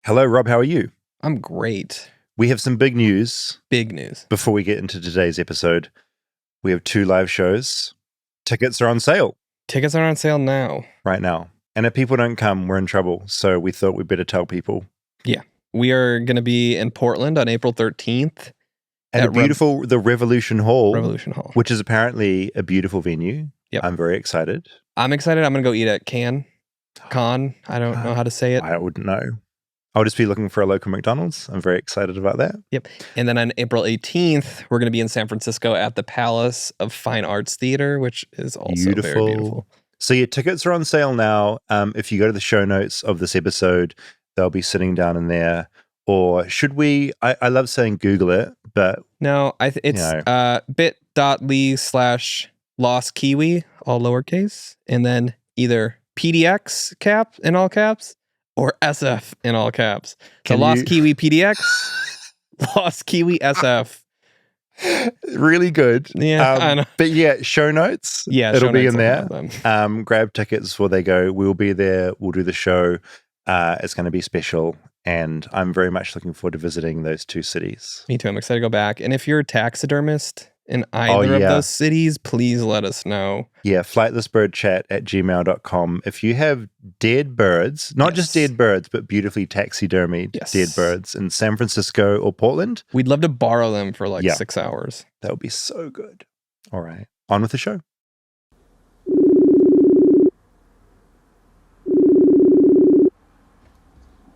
Hello, Rob. How are you? I'm great. We have some big news. Big news. Before we get into today's episode, we have 2 live shows. Tickets are on sale Tickets are on sale now. right now. And if people don't come, we're in trouble. So we thought we'd better tell people. Yeah. We are going to be in Portland on April 13th. At the Revolution Hall. Revolution Hall. Which is apparently a beautiful venue. Yep. I'm very excited. I'm excited. I'm going to go eat at Con. I don't know how to say it. I wouldn't know. I'll just be looking for a local McDonald's. I'm very excited about that. Yep. And then on April 18th, we're going to be in San Francisco at the Palace of Fine Arts Theater, which is also very beautiful. So your tickets are on sale now. If you go to the show notes of this episode, they'll be sitting down in there. Or should we, I love saying Google it, but... No, it's bit.ly/lost Kiwi, all lowercase, and then either PDX cap in all caps, or SF in all caps. So Lost Kiwi PDX, Lost Kiwi SF. Really good. Yeah, I know. But yeah, show notes. Yeah, it'll be in there. Grab tickets before they go. We'll be there. We'll do the show. It's going to be special. And I'm very much looking forward to visiting those 2 cities. Me too. I'm excited to go back. And if you're a taxidermist in either of those cities, please let us know. Yeah, flightlessbirdchat@gmail.com. If you have dead birds, not just dead birds, but beautifully taxidermied dead birds in San Francisco or Portland, we'd love to borrow them for 6 hours. That would be so good. All right, on with the show.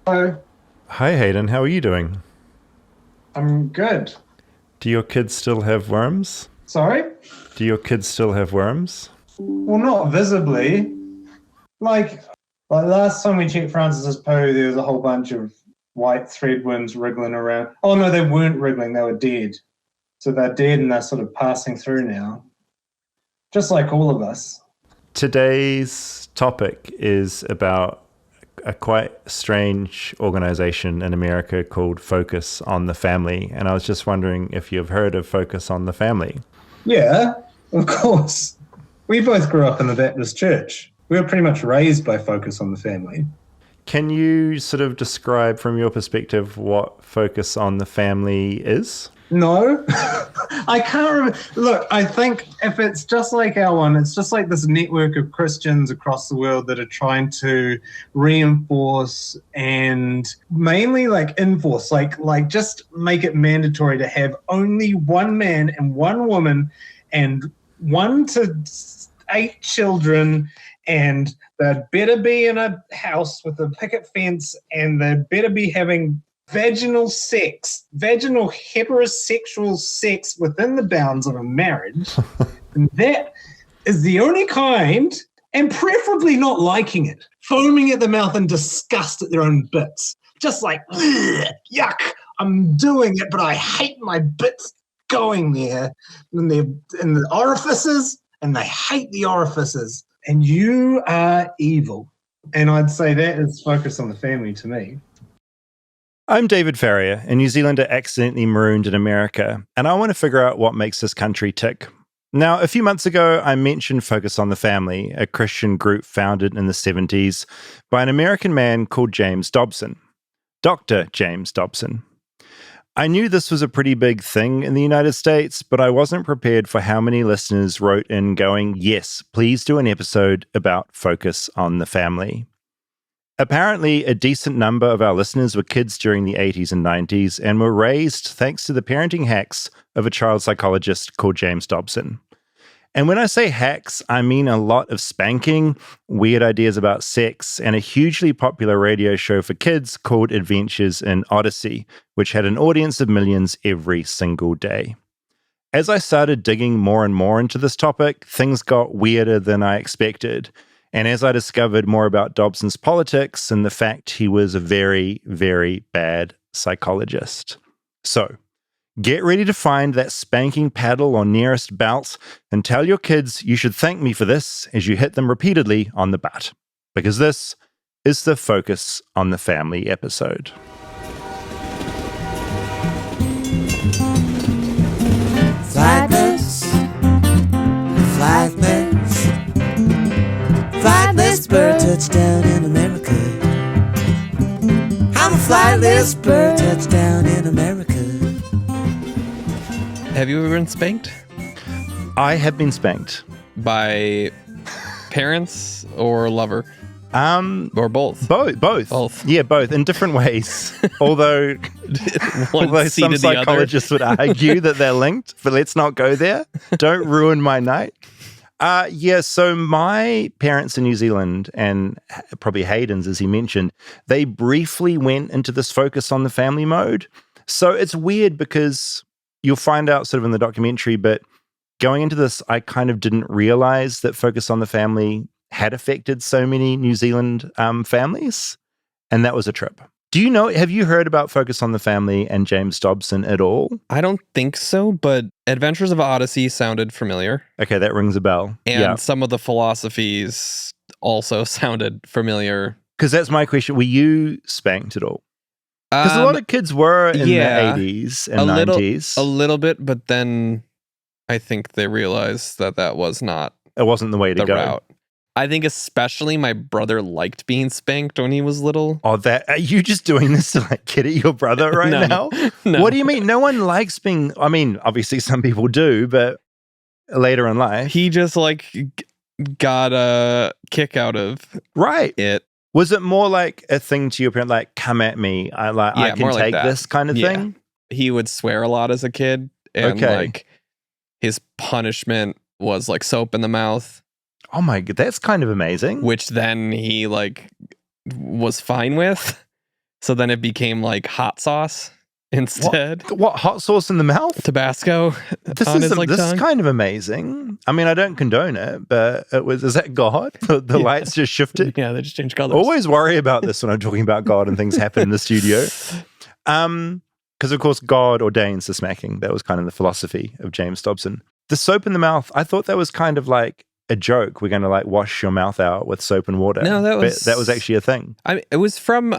Hello. Hi, Hayden. How are you doing? I'm good. Do your kids still have worms? Sorry? Do your kids still have worms? Well, not visibly. Like last time we checked Francis's poo, there was a whole bunch of white threadworms wriggling around. Oh, no, they weren't wriggling. They were dead. So they're dead and they're sort of passing through now. Just like all of us. Today's topic is about a quite strange organization in America called Focus on the Family. And I was just wondering if you've heard of Focus on the Family. Yeah, of course. We both grew up in the Baptist church. We were pretty much raised by Focus on the Family. Can you sort of describe from your perspective what Focus on the Family is? No, I can't remember. Look, I think if it's just like our one, it's just like this network of Christians across the world that are trying to reinforce and mainly enforce, just make it mandatory to have only one man and one woman and 1 to 8 children, and they'd better be in a house with a picket fence, and they'd better be having vaginal heterosexual sex within the bounds of a marriage. And that is the only kind, and preferably not liking it, foaming at the mouth in disgust at their own bits. Just like, yuck, I'm doing it, but I hate my bits going there. And they're in the orifices, and they hate the orifices. And you are evil. And I'd say that is Focus on the Family to me. I'm David Farrier, a New Zealander accidentally marooned in America, and I want to figure out what makes this country tick. Now, a few months ago, I mentioned Focus on the Family, a Christian group founded in the 70s by an American man called James Dobson, Dr. James Dobson. I knew this was a pretty big thing in the United States, but I wasn't prepared for how many listeners wrote in going, yes, please do an episode about Focus on the Family. Apparently, a decent number of our listeners were kids during the 80s and 90s and were raised thanks to the parenting hacks of a child psychologist called James Dobson. And when I say hacks, I mean a lot of spanking, weird ideas about sex, and a hugely popular radio show for kids called Adventures in Odyssey, which had an audience of millions every single day. As I started digging more and more into this topic, things got weirder than I expected. And as I discovered more about Dobson's politics and the fact he was a very, very bad psychologist. So, get ready to find that spanking paddle or nearest belt and tell your kids you should thank me for this as you hit them repeatedly on the butt. Because this is the Focus on the Family episode. Flightless, flightless. Flightless bird touchdown in America. I'm a Flightless Bird, touchdown in America. Have you ever been spanked? I have been spanked. By parents or lover? Or both? Both. Yeah, both in different ways. Although some psychologists would argue that they're linked, but let's not go there. Don't ruin my night. So my parents in New Zealand, and probably Hayden's, as he mentioned, they briefly went into this focus on the family mode. So it's weird because you'll find out sort of in the documentary, but going into this, I kind of didn't realize that focus on the family had affected so many New Zealand families, and that was a trip. Have you heard about Focus on the Family and James Dobson at all? I don't think so, but Adventures of Odyssey sounded familiar. Okay, that rings a bell. And some of the philosophies also sounded familiar. Because that's my question. Were you spanked at all? Because a lot of kids were in the 80s and 90s. A little bit, but then I think they realized that was not... It wasn't the way to go. Route. I think especially my brother liked being spanked when he was little. Oh, are you just doing this to get at your brother right now? No. What do you mean? No one likes being, obviously some people do, but later in life. He just got a kick out of it. Was it more like a thing to your parent, like, come at me, I can take this kind of thing? He would swear a lot as a kid, and his punishment was soap in the mouth. Oh my god, that's kind of amazing. Which then he was fine with. So then it became hot sauce instead. What hot sauce in the mouth? Tabasco. This is kind of amazing. I don't condone it, but is that God? The lights just shifted? Yeah, they just changed colors. Always worry about this when I'm talking about God and things happen in the studio. Because of course God ordains the smacking. That was kind of the philosophy of James Dobson. The soap in the mouth, I thought that was kind of like a joke. We're going to wash your mouth out with soap and water. No, that was actually a thing. It was from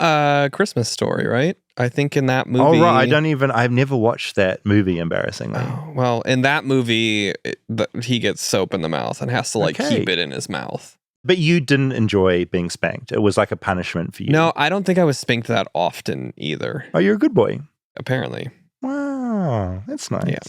Christmas Story, right? I think in that movie. Oh right, I've never watched that movie. Embarrassingly. Oh, well, in that movie, he gets soap in the mouth and has to keep it in his mouth. But you didn't enjoy being spanked. It was like a punishment for you. No, I don't think I was spanked that often either. Oh, you're a good boy. Apparently. Wow, that's nice. Yeah.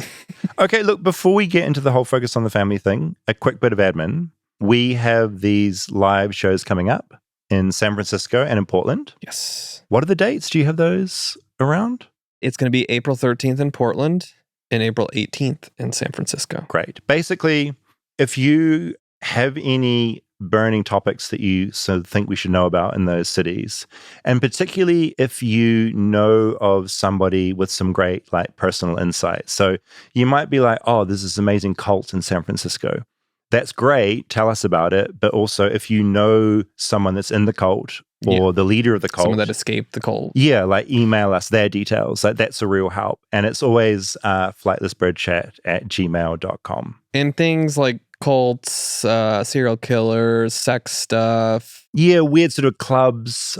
Okay, look, before we get into the whole Focus on the Family thing, a quick bit of admin. We have these live shows coming up in San Francisco and in Portland. Yes. What are the dates? Do you have those around? It's going to be April 13th in Portland and April 18th in San Francisco. Great. Basically, if you have any burning topics that you think we should know about in those cities, and particularly if you know of somebody with some great personal insight. So you might be like, oh, there's this amazing cult in San Francisco. That's great. Tell us about it. But also if you know someone that's in the cult or the leader of the cult. Someone that escaped the cult. Yeah, email us their details. That's a real help. And it's always flightlessbirdchat@gmail.com. And things like cults, serial killers, sex stuff. Yeah, weird sort of clubs.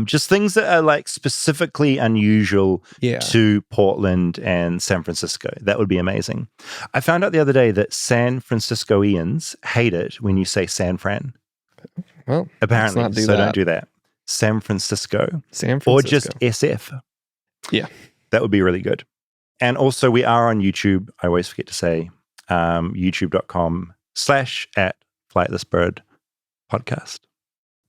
Just things that are specifically unusual to Portland and San Francisco. That would be amazing. I found out the other day that San Franciscoians hate it when you say San Fran. Well, apparently, let's not do so that. don't do that. San Francisco. San Francisco. Or just SF. Yeah. That would be really good. And also we are on YouTube. I always forget to say youtube.com/@flightlessbirdpodcast.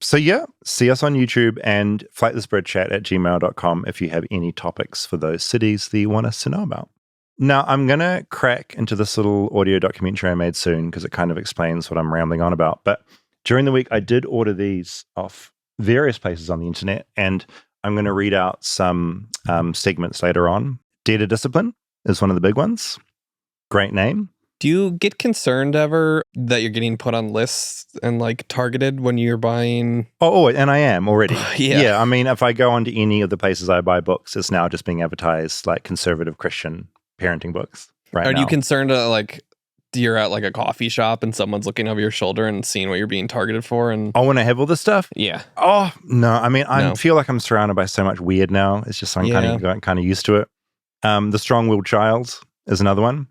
So yeah, see us on YouTube and flightlessbirdchat@gmail.com if you have any topics for those cities that you want us to know about. Now, I'm going to crack into this little audio documentary I made soon because it kind of explains what I'm rambling on about. But during the week, I did order these off various places on the internet, and I'm going to read out some segments later on. Dare to Discipline is one of the big ones. Great name. Do you get concerned ever that you're getting put on lists and targeted when you're buying? Oh, and I am already. Yeah. If I go onto any of the places I buy books, it's now just being advertised like conservative Christian parenting books. Right now. Are you concerned you're at a coffee shop and someone's looking over your shoulder and seeing what you're being targeted for? And when I have all this stuff? Yeah. Oh, no. I feel like I'm surrounded by so much weird now. It's just I'm kind of used to it. The Strong-Willed Child is another one.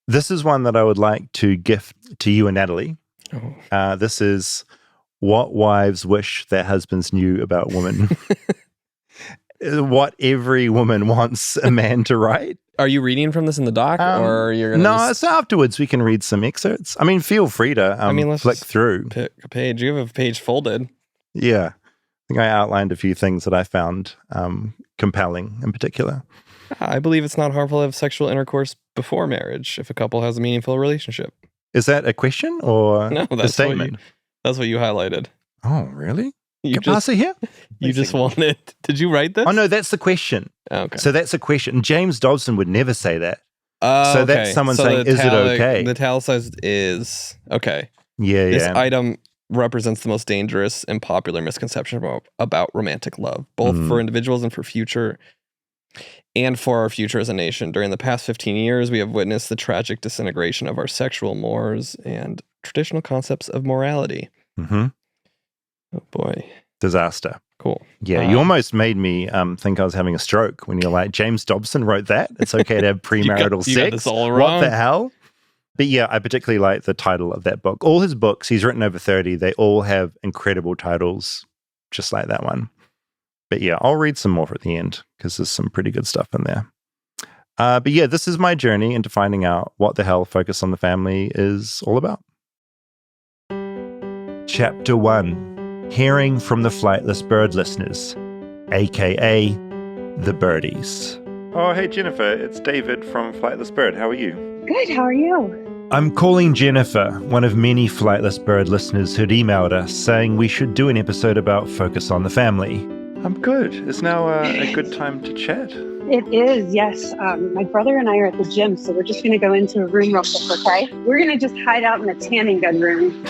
This is one that I would like to gift to you and Natalie. Oh. This is What Wives Wish Their Husbands Knew About Women. what every woman wants a man to write. Are you reading from this in the doc, or you're gonna? No, so afterwards we can read some excerpts. I mean, feel free to let's flick just through. pick a page. You have a page folded. Yeah, I think I outlined a few things that I found compelling in particular. I believe it's not harmful to have sexual intercourse before marriage if a couple has a meaningful relationship. Is that a question or a statement? That's what you highlighted. Oh, really? You pass it here? You just wanted. Did you write this? Oh, no, that's the question. Okay. So that's a question. James Dobson would never say that. So that's someone saying, is it okay? The italicized is okay. Yeah, This item represents the most dangerous and popular misconception about romantic love, both for individuals and for our future as a nation. During the past 15 years, we have witnessed the tragic disintegration of our sexual mores and traditional concepts of morality. Mm-hmm. Oh, boy. Disaster. Cool. Yeah, you almost made me think I was having a stroke when you're like, James Dobson wrote that. It's okay to have premarital sex. You got this all wrong. What the hell? But yeah, I particularly like the title of that book. All his books, he's written over 30, they all have incredible titles, just like that one. But yeah, I'll read some more at the end because there's some pretty good stuff in there. But yeah, this is my journey into finding out what the hell Focus on the Family is all about. Chapter 1, Hearing from the Flightless Bird listeners, aka the birdies. Oh, hey Jennifer, it's David from Flightless Bird. How are you? Good, how are you? I'm calling Jennifer, one of many Flightless Bird listeners who'd emailed us saying we should do an episode about Focus on the Family. I'm good. Is now a good time to chat? It is, yes. My brother and I are at the gym, so we're just going to go into a room real quick, okay? We're going to just hide out in the tanning gun room.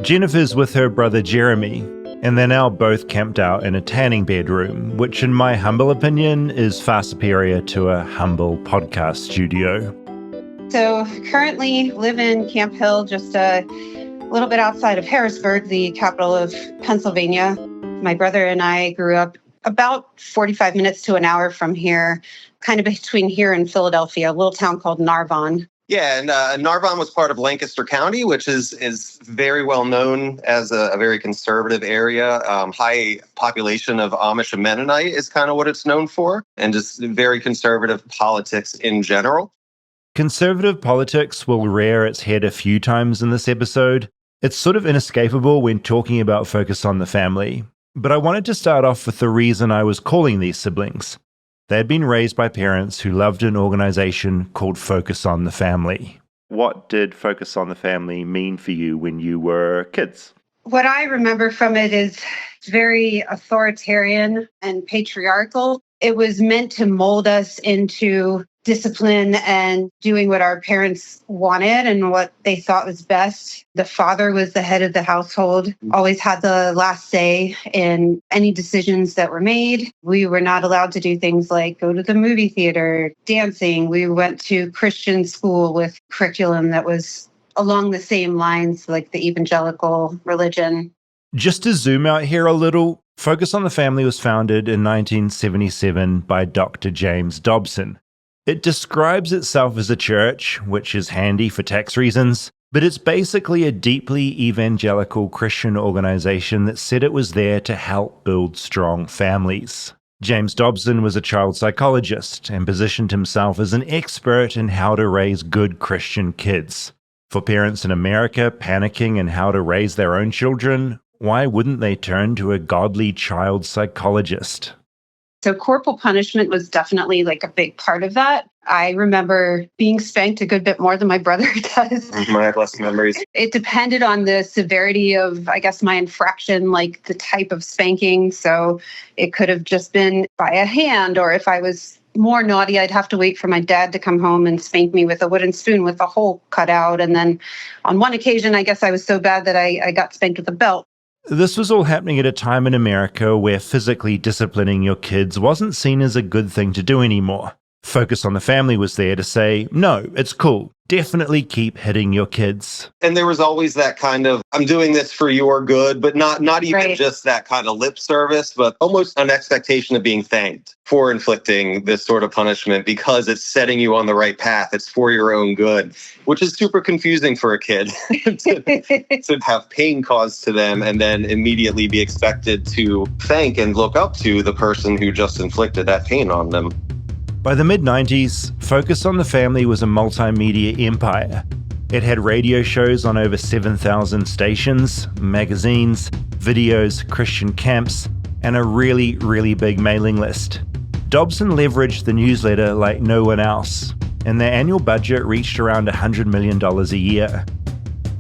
Jennifer's with her brother Jeremy, and they're now both camped out in a tanning bedroom, which in my humble opinion is far superior to a humble podcast studio. So currently live in Camp Hill, just a little bit outside of Harrisburg, the capital of Pennsylvania. My brother and I grew up about 45 minutes to an hour from here, kind of between here and Philadelphia, a little town called Narvon. Yeah, and Narvon was part of Lancaster County, which is very well known as a very conservative area. High population of Amish and Mennonite is kind of what it's known for, and just very conservative politics in general. Conservative politics will rear its head a few times in this episode. It's sort of inescapable when talking about Focus on the Family. But I wanted to start off with the reason I was calling these siblings. They had been raised by parents who loved an organization called Focus on the Family. What did Focus on the Family mean for you when you were kids? What I remember from it is very authoritarian and patriarchal. It was meant to mold us into discipline and doing what our parents wanted and what they thought was best. The father was the head of the household, always had the last say in any decisions that were made. We were not allowed to do things like go to the movie theater, dancing. We went to Christian school with curriculum that was along the same lines, like the evangelical religion. Just to zoom out here a little, Focus on the Family was founded in 1977 by Dr. James Dobson. It describes itself as a church, which is handy for tax reasons, but it's basically a deeply evangelical Christian organization that said it was there to help build strong families. James Dobson was a child psychologist and positioned himself as an expert in how to raise good Christian kids. For parents in America panicking in how to raise their own children, why wouldn't they turn to a godly child psychologist? So corporal punishment was definitely like a big part of that. I remember being spanked a good bit more than my brother does. I have less memories. It depended on the severity of, I guess, my infraction, like the type of spanking. So it could have just been by a hand, or if I was more naughty, I'd have to wait for my dad to come home and spank me with a wooden spoon with a hole cut out. And then on one occasion, I guess I was so bad that I got spanked with a belt. This was all happening at a time in America where physically disciplining your kids wasn't seen as a good thing to do anymore. Focus on the Family was there to say, no, it's cool. Definitely keep hitting your kids. And there was always that kind of, I'm doing this for your good, but not even just that kind of lip service, but almost an expectation of being thanked for inflicting this sort of punishment because it's setting you on the right path. It's for your own good, which is super confusing for a kid to have pain caused to them and then immediately be expected to thank and look up to the person who just inflicted that pain on them. By the mid-90s, Focus on the Family was a multimedia empire. It had radio shows on over 7,000 stations, magazines, videos, Christian camps, and a really, really big mailing list. Dobson leveraged the newsletter like no one else, and their annual budget reached around $100 million a year.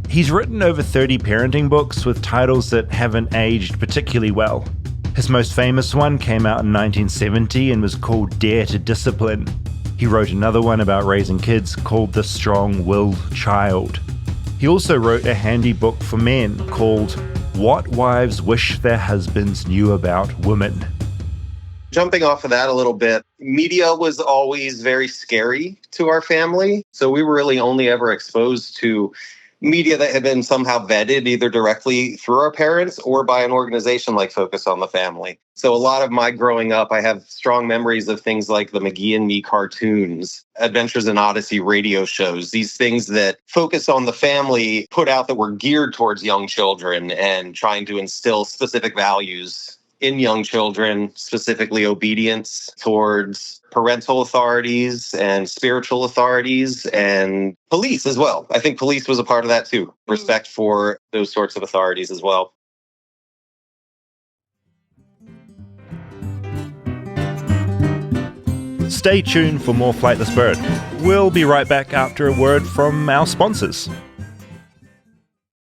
He's written over 30 parenting books with titles that haven't aged particularly well. His most famous one came out in 1970 and was called Dare to Discipline. He wrote another one about raising kids called The Strong-Willed Child. He also wrote a handy book for men called What Wives Wish Their Husbands Knew About Women. Jumping off of that a little bit, media was always very scary to our family. So we were really only ever exposed to media that had been somehow vetted either directly through our parents or by an organization like Focus on the Family. So a lot of my growing up, I have strong memories of things like the McGee and Me cartoons, Adventures in Odyssey radio shows, these things that Focus on the Family put out that were geared towards young children and trying to instill specific values in young children, specifically obedience towards parental authorities and spiritual authorities and police as well. I think police was a part of that too. Respect for those sorts of authorities as well. Stay tuned for more Flightless Bird. We'll be right back after a word from our sponsors.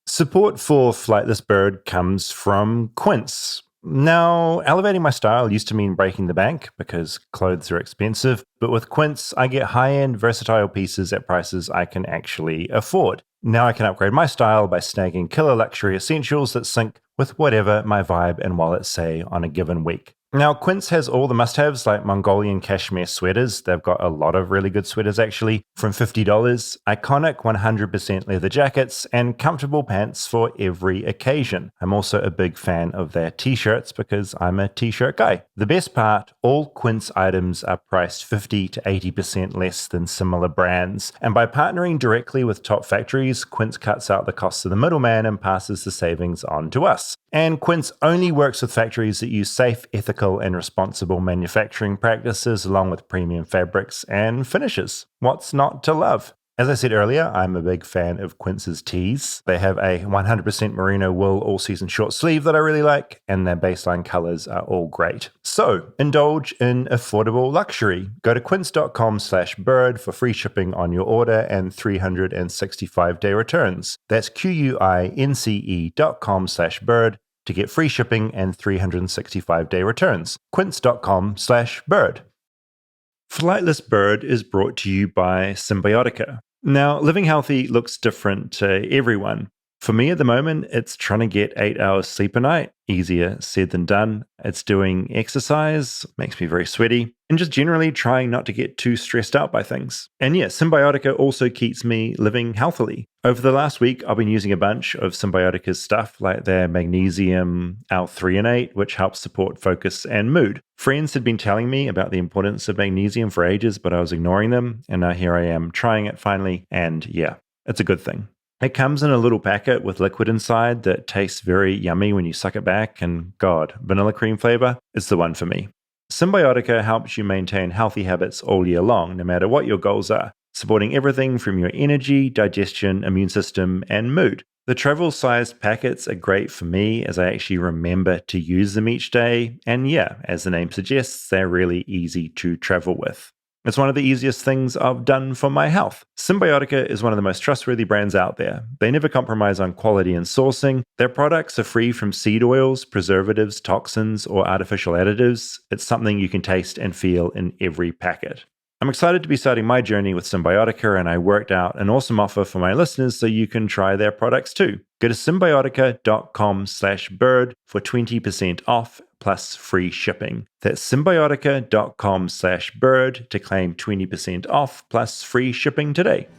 Support for Flightless Bird comes from Quince. Now, elevating my style used to mean breaking the bank because clothes are expensive, but with Quince, I get high-end, versatile pieces at prices I can actually afford. Now I can upgrade my style by snagging killer luxury essentials that sync with whatever my vibe and wallet say on a given week. Now, Quince has all the must-haves like Mongolian cashmere sweaters. They've got a lot of really good sweaters, actually, from $50, iconic 100% leather jackets, and comfortable pants for every occasion. I'm also a big fan of their t-shirts because I'm a t-shirt guy. The best part, all Quince items are priced 50 to 80% less than similar brands. And by partnering directly with top factories, Quince cuts out the costs of the middleman and passes the savings on to us. And Quince only works with factories that use safe, ethical, and responsible manufacturing practices along with premium fabrics and finishes. What's not to love? As I said earlier, I'm a big fan of Quince's tees. They have a 100% merino wool all-season short sleeve that I really like, and their baseline colors are all great. So, indulge in affordable luxury. Go to quince.com/bird for free shipping on your order and 365-day returns. That's QUINCE.com/bird to get free shipping and 365-day returns. Quince.com/bird. Flightless Bird is brought to you by Symbiotica. Now, living healthy looks different to everyone. For me at the moment, it's trying to get 8 hours sleep a night. Easier said than done. It's doing exercise, makes me very sweaty, and just generally trying not to get too stressed out by things. And yeah, Symbiotica also keeps me living healthily. Over the last week, I've been using a bunch of Symbiotica's stuff like their magnesium L-threonate, which helps support focus and mood. Friends had been telling me about the importance of magnesium for ages, but I was ignoring them, and now here I am trying it finally, and yeah, it's a good thing. It comes in a little packet with liquid inside that tastes very yummy when you suck it back, and God, vanilla cream flavor is the one for me. Symbiotica helps you maintain healthy habits all year long, no matter what your goals are, supporting everything from your energy, digestion, immune system, and mood. The travel-sized packets are great for me as I actually remember to use them each day, and yeah, as the name suggests, they're really easy to travel with. It's one of the easiest things I've done for my health. Symbiotica is one of the most trustworthy brands out there. They never compromise on quality and sourcing. Their products are free from seed oils, preservatives, toxins, or artificial additives. It's something you can taste and feel in every packet. I'm excited to be starting my journey with Symbiotica, and I worked out an awesome offer for my listeners so you can try their products too. Go to symbiotica.com/bird for 20% off plus free shipping. That's symbiotica.com/bird to claim 20% off plus free shipping today.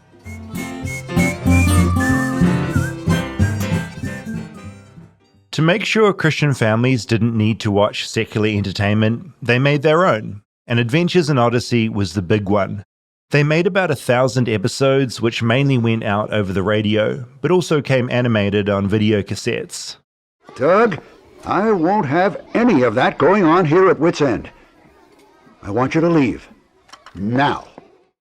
To make sure Christian families didn't need to watch secular entertainment, they made their own, and Adventures in Odyssey was the big one. They made about 1,000 episodes, which mainly went out over the radio, but also came animated on video cassettes. Doug, I won't have any of that going on here at Wits End. I want you to leave. Now.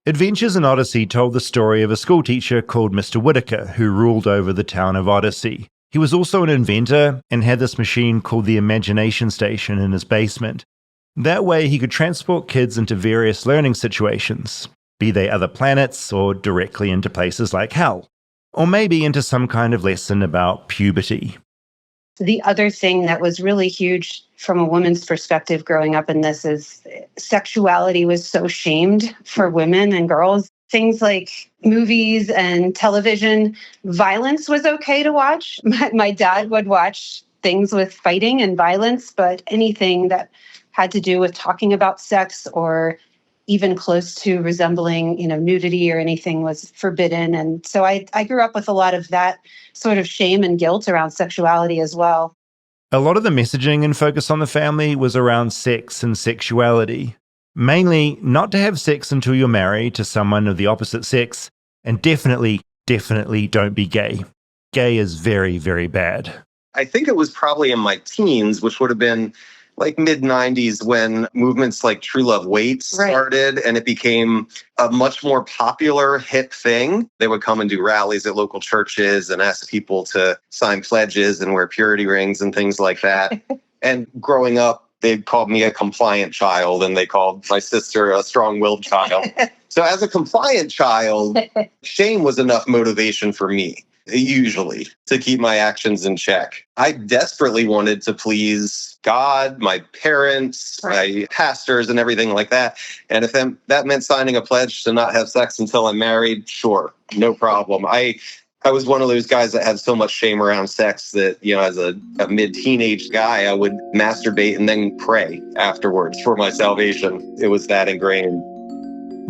Adventures in Odyssey told the story of a schoolteacher called Mr. Whitaker who ruled over the town of Odyssey. He was also an inventor and had this machine called the Imagination Station in his basement. That way he could transport kids into various learning situations, be they other planets or directly into places like hell, or maybe into some kind of lesson about puberty. The other thing that was really huge from a woman's perspective growing up in this is sexuality was so shamed for women and girls. Things like movies and television, violence was okay to watch. My dad would watch things with fighting and violence, but anything that had to do with talking about sex or even close to resembling, nudity or anything was forbidden. And so I grew up with a lot of that sort of shame and guilt around sexuality as well. A lot of the messaging and focus on the family was around sex and sexuality. Mainly, not to have sex until you're married to someone of the opposite sex, and definitely don't be gay. Gay is very, very bad. I think it was probably in my teens, which would have been like mid-90s when movements like True Love Waits started, and it became a much more popular, hip thing. They would come and do rallies at local churches and ask people to sign pledges and wear purity rings and things like that. And growing up, they called me a compliant child, and they called my sister a strong-willed child. So as a compliant child, shame was enough motivation for me, usually, to keep my actions in check. I desperately wanted to please God, my parents, my pastors, and everything like that. And if that meant signing a pledge to not have sex until I'm married, sure, no problem. I was one of those guys that had so much shame around sex that, as a mid-teenage guy, I would masturbate and then pray afterwards for my salvation. It was that ingrained.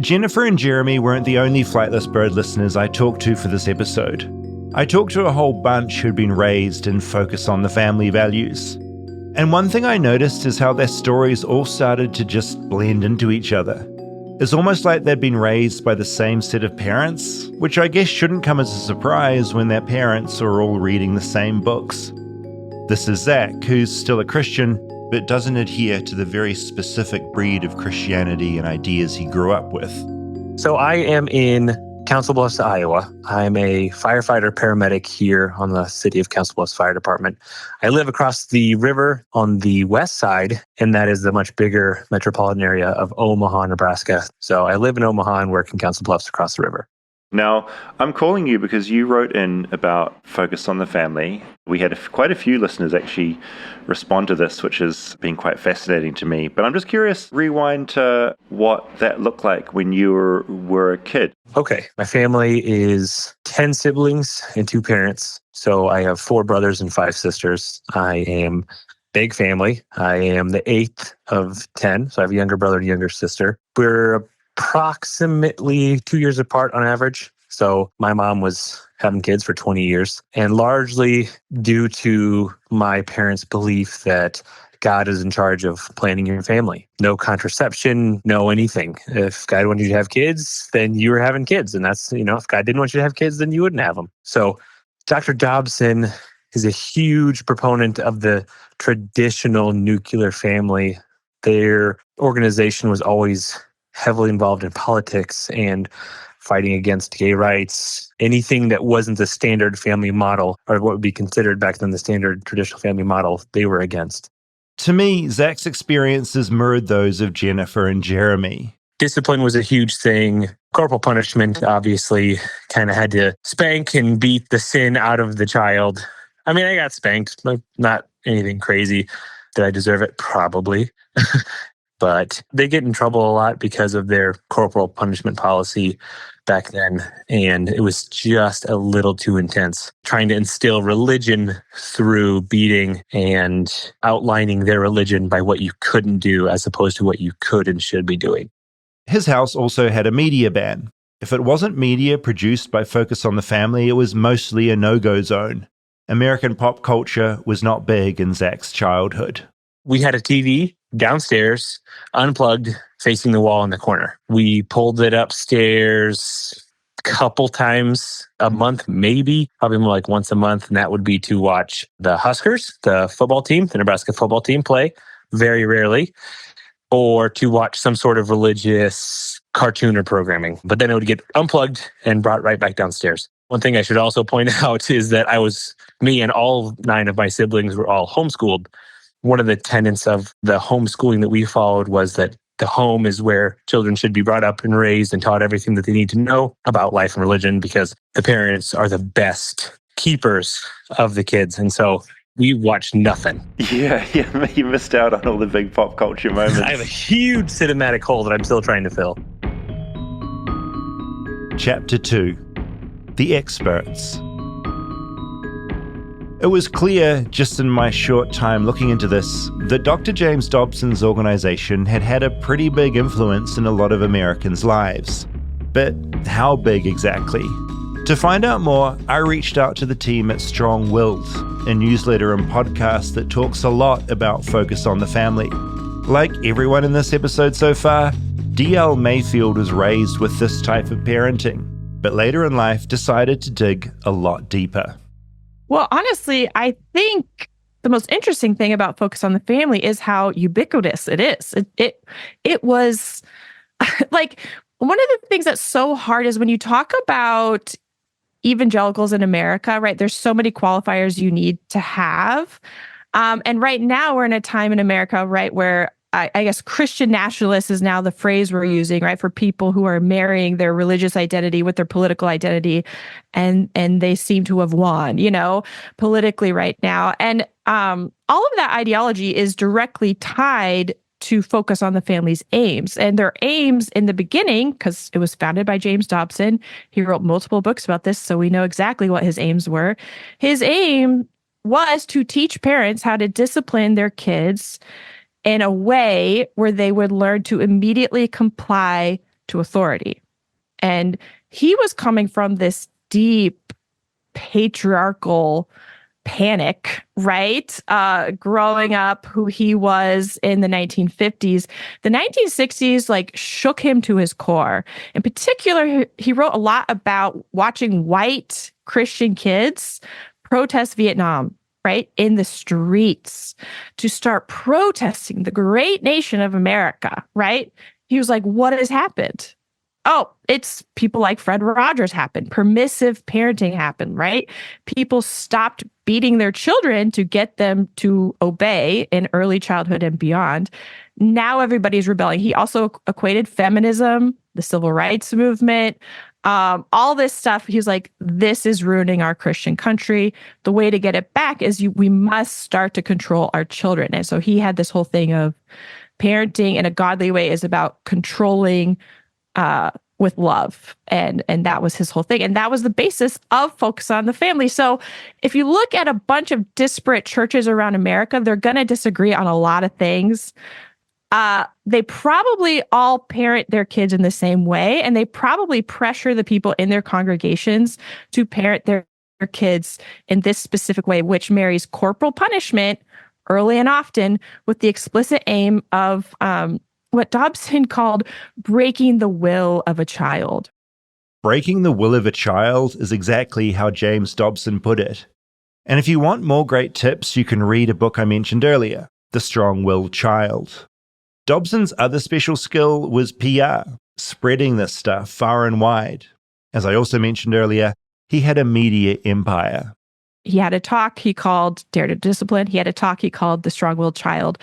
Jennifer and Jeremy weren't the only Flightless Bird listeners I talked to for this episode. I talked to a whole bunch who'd been raised and focus on the family values. And one thing I noticed is how their stories all started to just blend into each other. It's almost like they'd been raised by the same set of parents, which I guess shouldn't come as a surprise when their parents are all reading the same books. This is Zach, who's still a Christian, but doesn't adhere to the very specific breed of Christianity and ideas he grew up with. So I am in Council Bluffs, Iowa. I'm a firefighter paramedic here on the City of Council Bluffs Fire Department. I live across the river on the west side, and that is the much bigger metropolitan area of Omaha, Nebraska. So I live in Omaha and work in Council Bluffs across the river. Now, I'm calling you because you wrote in about focus on the family. We had quite a few listeners actually respond to this, which has been quite fascinating to me. But I'm just curious, rewind to what that looked like when you were a kid. Okay, my family is 10 siblings and 2 parents. So I have 4 brothers and 5 sisters. I am big family. I am the 8th of 10. So I have a younger brother and a younger sister. We're approximately 2 years apart on average. So my mom was having kids for 20 years, and largely due to my parents' belief that God is in charge of planning your family. No contraception, no anything. If God wanted you to have kids, then you were having kids. And that's, if God didn't want you to have kids, then you wouldn't have them. So Dr. Dobson is a huge proponent of the traditional nuclear family. Their organization was always heavily involved in politics and fighting against gay rights, anything that wasn't the standard family model or what would be considered back then the standard traditional family model, they were against. To me, Zach's experiences mirrored those of Jennifer and Jeremy. Discipline was a huge thing. Corporal punishment, obviously, kind of had to spank and beat the sin out of the child. I mean, I got spanked, but not anything crazy. Did I deserve it? Probably. but they get in trouble a lot because of their corporal punishment policy back then. And it was just a little too intense, trying to instill religion through beating and outlining their religion by what you couldn't do as opposed to what you could and should be doing. His house also had a media ban. If it wasn't media produced by Focus on the Family, it was mostly a no-go zone. American pop culture was not big in Zach's childhood. We had a TV downstairs, unplugged, facing the wall in the corner. We pulled it upstairs a couple times a month, maybe, probably more like once a month. And that would be to watch the Huskers, the football team, the Nebraska football team play, very rarely, or to watch some sort of religious cartoon or programming. But then it would get unplugged and brought right back downstairs. One thing I should also point out is that me and all 9 of my siblings were all homeschooled. One of the tenets of the homeschooling that we followed was that the home is where children should be brought up and raised and taught everything that they need to know about life and religion, because the parents are the best keepers of the kids. And so we watched nothing. Yeah, you missed out on all the big pop culture moments. I have a huge cinematic hole that I'm still trying to fill. Chapter 2. The Experts. It was clear, just in my short time looking into this, that Dr. James Dobson's organization had had a pretty big influence in a lot of Americans' lives. But how big exactly? To find out more, I reached out to the team at Strong Willed, a newsletter and podcast that talks a lot about Focus on the Family. Like everyone in this episode so far, D.L. Mayfield was raised with this type of parenting, but later in life decided to dig a lot deeper. Well, honestly, I think the most interesting thing about Focus on the Family is how ubiquitous it is. It was like, one of the things that's so hard is when you talk about evangelicals in America, right? There's so many qualifiers you need to have. And right now we're in a time in America, right, where I guess Christian nationalist is now the phrase we're using, right, for people who are marrying their religious identity with their political identity, and they seem to have won, politically right now. And all of that ideology is directly tied to Focus on the Family's aims. And their aims in the beginning, because it was founded by James Dobson, he wrote multiple books about this, so we know exactly what his aims were. His aim was to teach parents how to discipline their kids in a way where they would learn to immediately comply to authority. And he was coming from this deep patriarchal panic, right? Growing up, who he was in the 1950s. The 1960s shook him to his core. In particular, he wrote a lot about watching white Christian kids protest Vietnam, right, in the streets, to start protesting the great nation of America, right? He was like, what has happened? Oh, it's people like Fred Rogers happened. Permissive parenting happened, right? People stopped beating their children to get them to obey in early childhood and beyond. Now everybody's rebelling. He also equated feminism, the civil rights movement, all this stuff. He was like, this is ruining our Christian country. The way to get it back is we must start to control our children. And so he had this whole thing of parenting in a godly way is about controlling with love. And that was his whole thing. And that was the basis of Focus on the Family. So if you look at a bunch of disparate churches around America, they're going to disagree on a lot of things. They probably all parent their kids in the same way, and they probably pressure the people in their congregations to parent their kids in this specific way, which marries corporal punishment early and often with the explicit aim of what Dobson called breaking the will of a child. Breaking the will of a child is exactly how James Dobson put it. And if you want more great tips, you can read a book I mentioned earlier, The Strong-Willed Child. Dobson's other special skill was PR, spreading this stuff far and wide. As I also mentioned earlier, he had a media empire. He had a talk he called Dare to Discipline. He had a talk he called The Strong-Willed Child.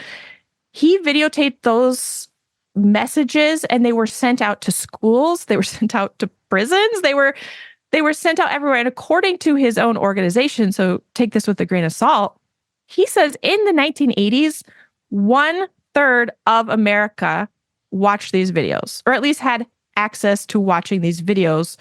He videotaped those messages, and they were sent out to schools. They were sent out to prisons. They were sent out everywhere. And according to his own organization, so take this with a grain of salt, he says in the 1980s, 1 1/3 of America watched these videos, or at least had access to watching these videos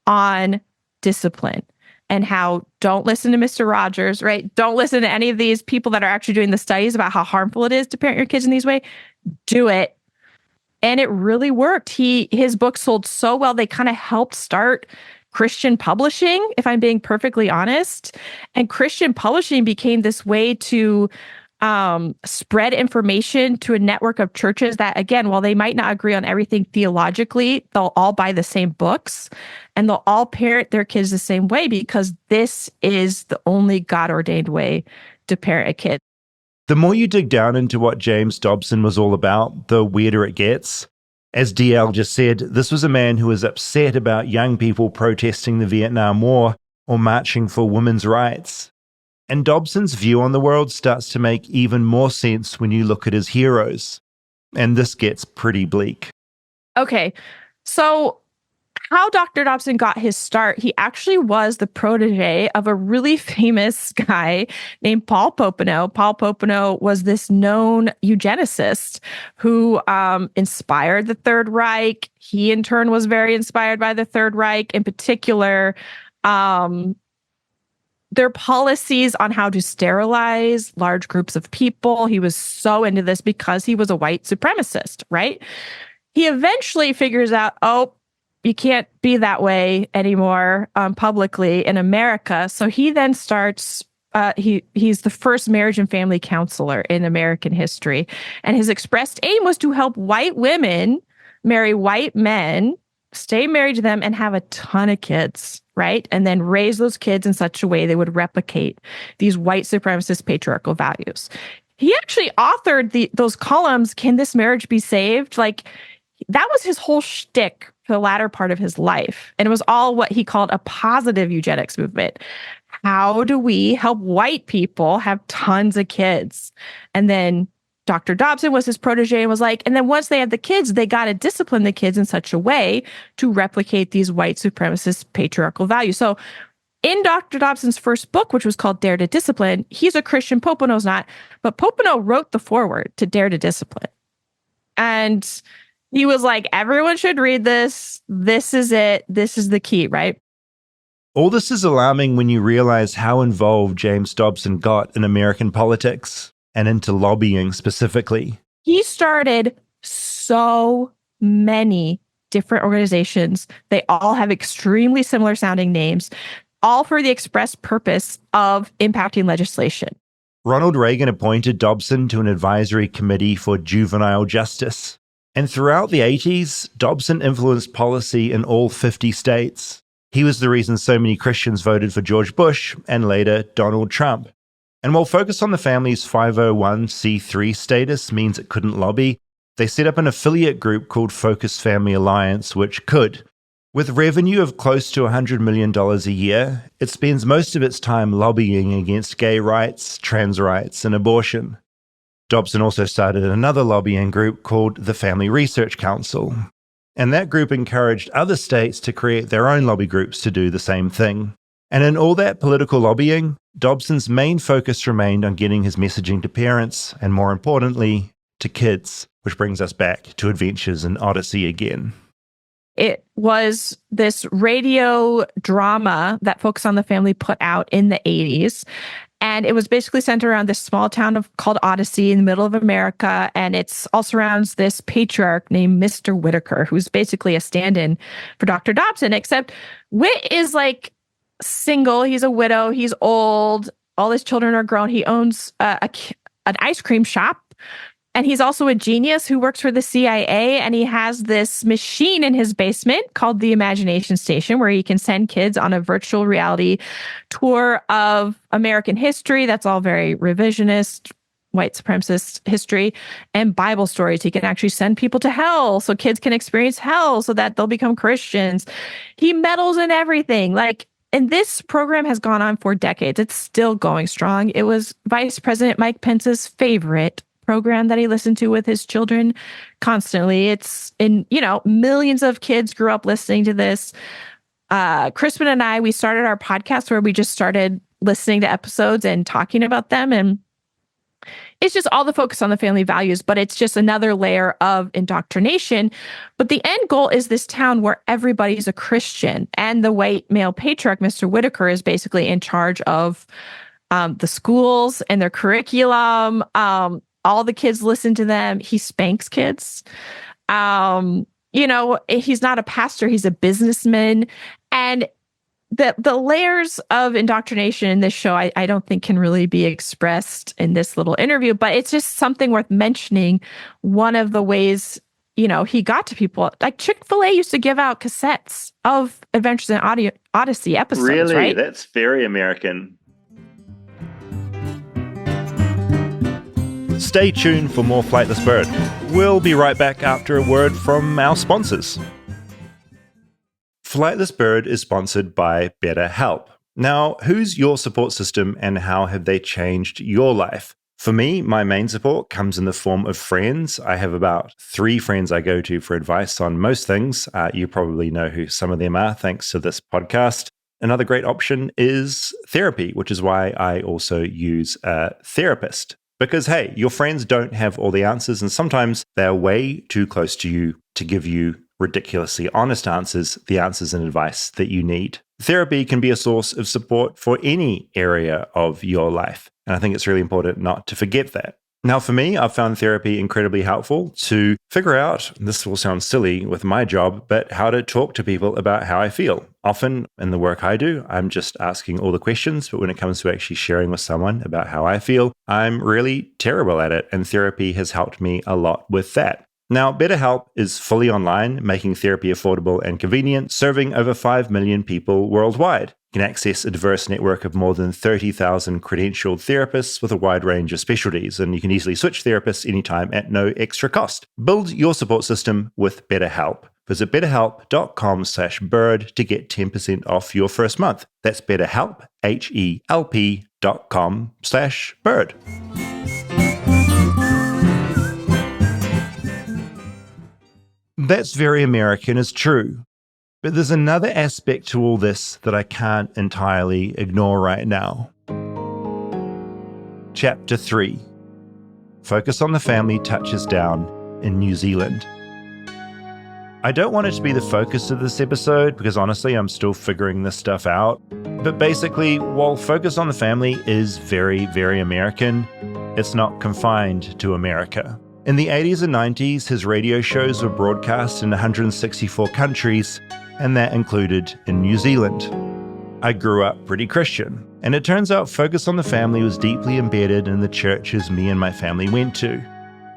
on discipline and how don't listen to Mr. Rogers, right? Don't listen to any of these people that are actually doing the studies about how harmful it is to parent your kids in these ways. Do it. And it really worked. His book sold so well, they kind of helped start Christian publishing, if I'm being perfectly honest. And Christian publishing became this way to spread information to a network of churches that, again, while they might not agree on everything theologically, they'll all buy the same books and they'll all parent their kids the same way because this is the only God-ordained way to parent a kid. The more you dig down into what James Dobson was all about, the weirder it gets. As DL just said, this was a man who was upset about young people protesting the Vietnam War or marching for women's rights. And Dobson's view on the world starts to make even more sense when you look at his heroes. And this gets pretty bleak. Okay, so how Dr. Dobson got his start, he actually was the protege of a really famous guy named Paul Popenoe. Paul Popenoe was this known eugenicist who inspired the Third Reich. He, in turn, was very inspired by the Third Reich. In particular, their policies on how to sterilize large groups of people. He was so into this because he was a white supremacist, right? He eventually figures out, you can't be that way anymore publicly in America. So he then starts, he's the first marriage and family counselor in American history. And his expressed aim was to help white women marry white men, stay married to them, and have a ton of kids, right? And then raise those kids in such a way they would replicate these white supremacist patriarchal values. He actually authored those columns, Can This Marriage Be Saved? Like, that was his whole shtick for the latter part of his life. And it was all what he called a positive eugenics movement. How do we help white people have tons of kids? And then Dr. Dobson was his protege and was like, and then once they had the kids, they got to discipline the kids in such a way to replicate these white supremacist patriarchal values. So in Dr. Dobson's first book, which was called Dare to Discipline, he's a Christian, Popenoe's not, but Popenoe wrote the foreword to Dare to Discipline. And he was like, everyone should read this. This is it. This is the key, right? All this is alarming when you realize how involved James Dobson got in American politics and into lobbying specifically. He started so many different organizations. They all have extremely similar sounding names, all for the express purpose of impacting legislation. Ronald Reagan appointed Dobson to an advisory committee for juvenile justice. And throughout the 80s, Dobson influenced policy in all 50 states. He was the reason so many Christians voted for George Bush and later Donald Trump. And while Focus on the Family's 501c3 status means it couldn't lobby, they set up an affiliate group called Focus Family Alliance, which could. With revenue of close to $100 million a year, it spends most of its time lobbying against gay rights, trans rights, and abortion. Dobson also started another lobbying group called the Family Research Council. And that group encouraged other states to create their own lobby groups to do the same thing. And in all that political lobbying, Dobson's main focus remained on getting his messaging to parents, and more importantly, to kids, which brings us back to Adventures in Odyssey again. It was this radio drama that Focus on the Family put out in the 80s. And it was basically centered around this small town called Odyssey in the middle of America. And it all surrounds this patriarch named Mr. Whitaker, who's basically a stand-in for Dr. Dobson, except Whit is like single. He's a widow. He's old. All his children are grown. He owns an ice cream shop. And he's also a genius who works for the CIA, and he has this machine in his basement called the Imagination Station, where he can send kids on a virtual reality tour of American history. That's all very revisionist, white supremacist history, and Bible stories. He can actually send people to hell so kids can experience hell so that they'll become Christians. He meddles in everything. And this program has gone on for decades. It's still going strong. It was Vice President Mike Pence's favorite program that he listened to with his children constantly. It's millions of kids grew up listening to this. Crispin and I, we started our podcast where we just started listening to episodes and talking about them. And it's just all the focus on the family values, but it's just another layer of indoctrination. But the end goal is this town where everybody's a Christian. And the white male patriarch, Mr. Whitaker, is basically in charge of the schools and their curriculum. All the kids listen to them. He spanks kids. He's not a pastor, he's a businessman. And the layers of indoctrination in this show, I don't think can really be expressed in this little interview, but it's just something worth mentioning. One of the ways, he got to people, like Chick-fil-A used to give out cassettes of Adventures in Odyssey episodes, really? Right? That's very American. Stay tuned for more Flightless Bird. We'll be right back after a word from our sponsors. Flightless Bird is sponsored by BetterHelp. Now, who's your support system and how have they changed your life? For me, my main support comes in the form of friends. I have about 3 friends I go to for advice on most things. You probably know who some of them are, thanks to this podcast. Another great option is therapy, which is why I also use a therapist. Because, hey, your friends don't have all the answers, and sometimes they're way too close to you to give you ridiculously honest answers, the answers and advice that you need. Therapy can be a source of support for any area of your life, and I think it's really important not to forget that. Now, for me, I've found therapy incredibly helpful to figure out, this will sound silly with my job, but how to talk to people about how I feel. Often in the work I do, I'm just asking all the questions, but when it comes to actually sharing with someone about how I feel, I'm really terrible at it, and therapy has helped me a lot with that. Now, BetterHelp is fully online, making therapy affordable and convenient, serving over 5 million people worldwide. You can access a diverse network of more than 30,000 credentialed therapists with a wide range of specialties, and you can easily switch therapists anytime at no extra cost. Build your support system with BetterHelp. Visit betterhelp.com/bird to get 10% off your first month. That's BetterHelp, HELP.com/bird. That's very American is true. But there's another aspect to all this that I can't entirely ignore right now. Chapter 3. Focus on the Family touches down in New Zealand. I don't want it to be the focus of this episode because honestly, I'm still figuring this stuff out. But basically, while Focus on the Family is very, very American, it's not confined to America. In the 80s and 90s, his radio shows were broadcast in 164 countries, and that included in New Zealand. I grew up pretty Christian, and it turns out Focus on the Family was deeply embedded in the churches me and my family went to.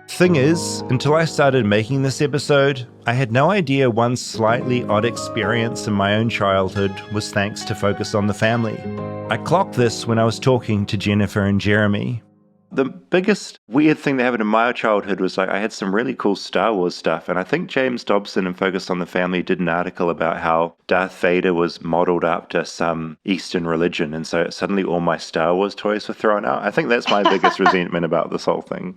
Thing is, until I started making this episode, I had no idea one slightly odd experience in my own childhood was thanks to Focus on the Family. I clocked this when I was talking to Jennifer and Jeremy. The biggest weird thing that happened in my childhood was I had some really cool Star Wars stuff, and I think James Dobson in Focus on the Family did an article about how Darth Vader was modeled after some Eastern religion, and so suddenly all my Star Wars toys were thrown out. I think that's my biggest resentment about this whole thing.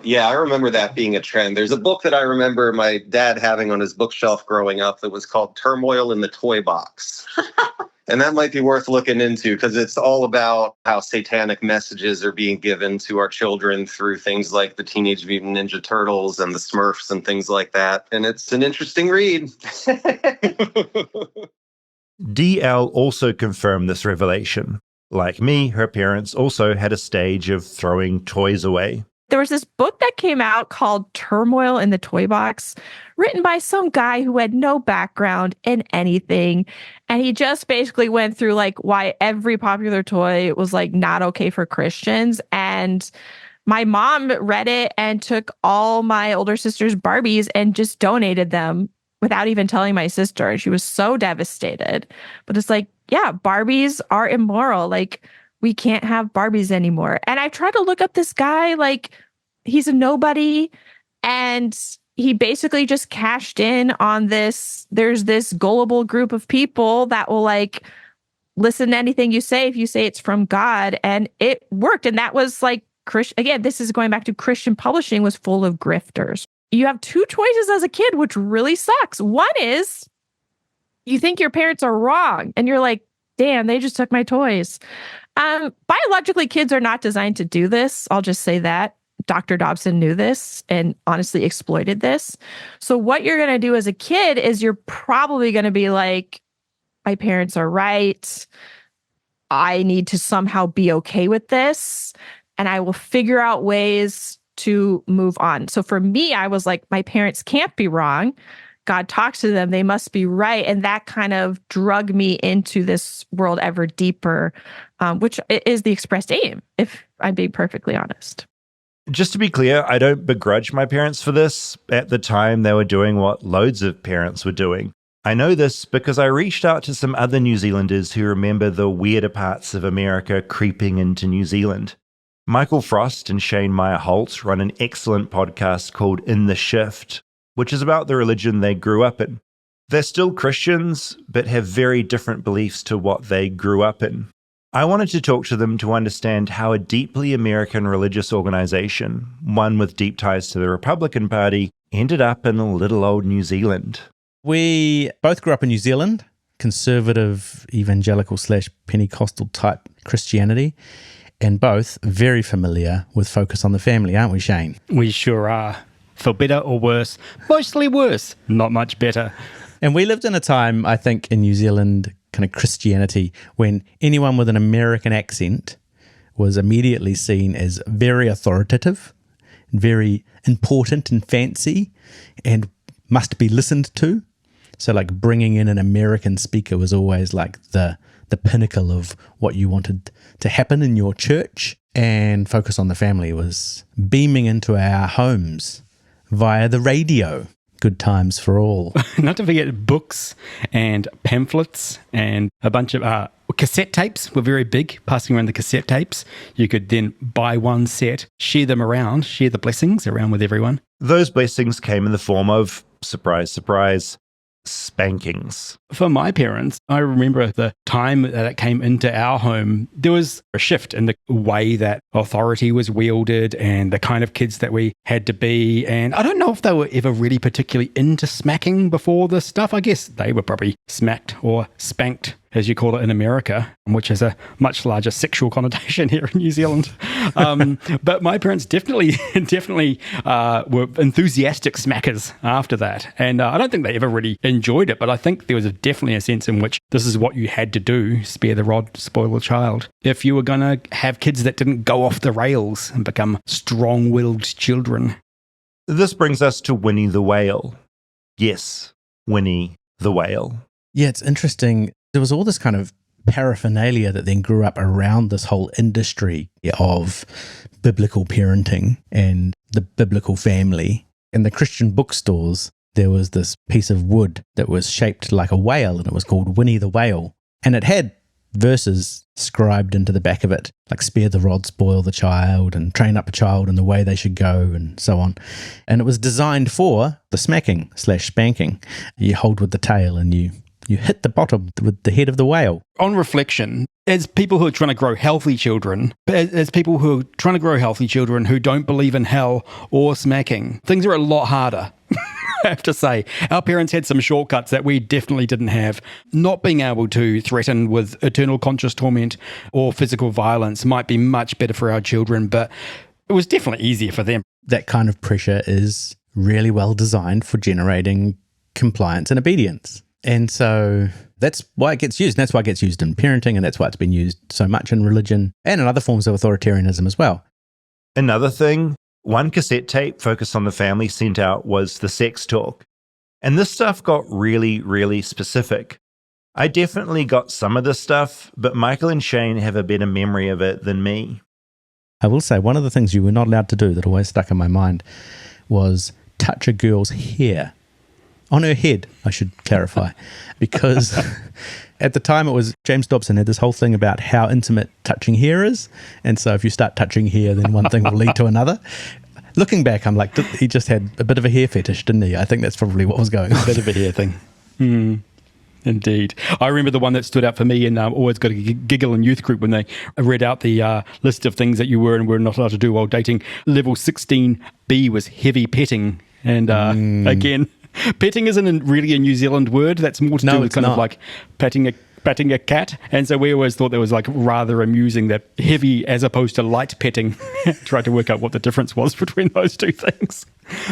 Yeah, I remember that being a trend. There's a book that I remember my dad having on his bookshelf growing up that was called Turmoil in the Toy Box. And that might be worth looking into because it's all about how satanic messages are being given to our children through things like the Teenage Mutant Ninja Turtles and the Smurfs and things like that. And it's an interesting read. DL also confirmed this revelation. Like me, her parents also had a stage of throwing toys away. There was this book that came out called Turmoil in the Toy Box, written by some guy who had no background in anything. And he just basically went through like why every popular toy was like not okay for Christians. And my mom read it and took all my older sister's Barbies and just donated them without even telling my sister. She was so devastated. But it's like, yeah, Barbies are immoral. Like, we can't have Barbies anymore. And I tried to look up this guy, like he's a nobody. And he basically just cashed in on this. There's this gullible group of people that will like listen to anything you say if you say it's from God. And it worked. And that was like, again, this is going back to Christian publishing was full of grifters. You have 2 choices as a kid, which really sucks. One is you think your parents are wrong and you're like, damn, they just took my toys. Biologically, kids are not designed to do this. I'll just say that. Dr. Dobson knew this and honestly exploited this. So what you're going to do as a kid is you're probably going to be like, my parents are right. I need to somehow be okay with this, and I will figure out ways to move on. So for me, I was like, my parents can't be wrong. God talks to them. They must be right. And that kind of drug me into this world ever deeper, which is the expressed aim, if I'm being perfectly honest. Just to be clear, I don't begrudge my parents for this. At the time, they were doing what loads of parents were doing. I know this because I reached out to some other New Zealanders who remember the weirder parts of America creeping into New Zealand. Michael Frost and Shane Meyer-Holt run an excellent podcast called In the Shift, which is about the religion they grew up in. They're still Christians, but have very different beliefs to what they grew up in. I wanted to talk to them to understand how a deeply American religious organization, one with deep ties to the Republican Party, ended up in little old New Zealand. We both grew up in New Zealand, conservative, evangelical / Pentecostal type Christianity, and both very familiar with Focus on the Family, aren't we, Shane? We sure are. For better or worse, mostly worse, not much better. And we lived in a time, I think, in New Zealand kind of Christianity when anyone with an American accent was immediately seen as very authoritative, very important and fancy, and must be listened to. So like bringing in an American speaker was always like the pinnacle of what you wanted to happen in your church. And Focus on the Family was beaming into our homes via the radio. Good times for all. Not to forget books and pamphlets and a bunch of cassette tapes were very big, passing around the cassette tapes. You could then buy one set, share them around, share the blessings around with everyone. Those blessings came in the form of, surprise, surprise, spankings. For my parents, I remember the time that it came into our home, there was a shift in the way that authority was wielded and the kind of kids that we had to be. And I don't know if they were ever really particularly into smacking before this stuff. I guess they were probably smacked or spanked, as you call it in America, which has a much larger sexual connotation here in New Zealand. But my parents definitely were enthusiastic smackers after that. And I don't think they ever really enjoyed it, but I think there was definitely a sense in which this is what you had to do, spare the rod, spoil the child. If you were going to have kids that didn't go off the rails and become strong-willed children. This brings us to Winnie the Whale. Yes, Winnie the Whale. Yeah, it's interesting. There was all this kind of paraphernalia that then grew up around this whole industry of biblical parenting and the biblical family. In the Christian bookstores, there was this piece of wood that was shaped like a whale, and it was called Winnie the Whale. And it had verses scribed into the back of it, like spare the rod, spoil the child, and train up a child in the way they should go, and so on. And it was designed for the smacking / spanking. You hold with the tail and you hit the bottom with the head of the whale. On reflection, as people who are trying to grow healthy children, as people who are trying to grow healthy children who don't believe in hell or smacking, things are a lot harder. I have to say, our parents had some shortcuts that we definitely didn't have. Not being able to threaten with eternal conscious torment or physical violence might be much better for our children, but it was definitely easier for them. That kind of pressure is really well designed for generating compliance and obedience. And so that's why it gets used. And that's why it gets used in parenting, and that's why it's been used so much in religion and in other forms of authoritarianism as well. Another thing, one cassette tape Focus on the Family sent out was the sex talk. And this stuff got really, really specific. I definitely got some of this stuff, but Michael and Shane have a better memory of it than me. I will say one of the things you were not allowed to do that always stuck in my mind was touch a girl's hair. On her head, I should clarify, because at the time it was James Dobson had this whole thing about how intimate touching hair is. And so if you start touching hair, then one thing will lead to another. Looking back, I'm like, he just had a bit of a hair fetish, didn't he? I think that's probably what was going on. A bit of a hair thing. Indeed. I remember the one that stood out for me, and always got a giggle in youth group when they read out the list of things that you were and were not allowed to do while dating. Level 16B was heavy petting. And again, petting isn't really a New Zealand word. That's more to do with kind of like patting petting a cat. And so we always thought that was like rather amusing, that heavy as opposed to light petting. Tried to work out what the difference was between those two things.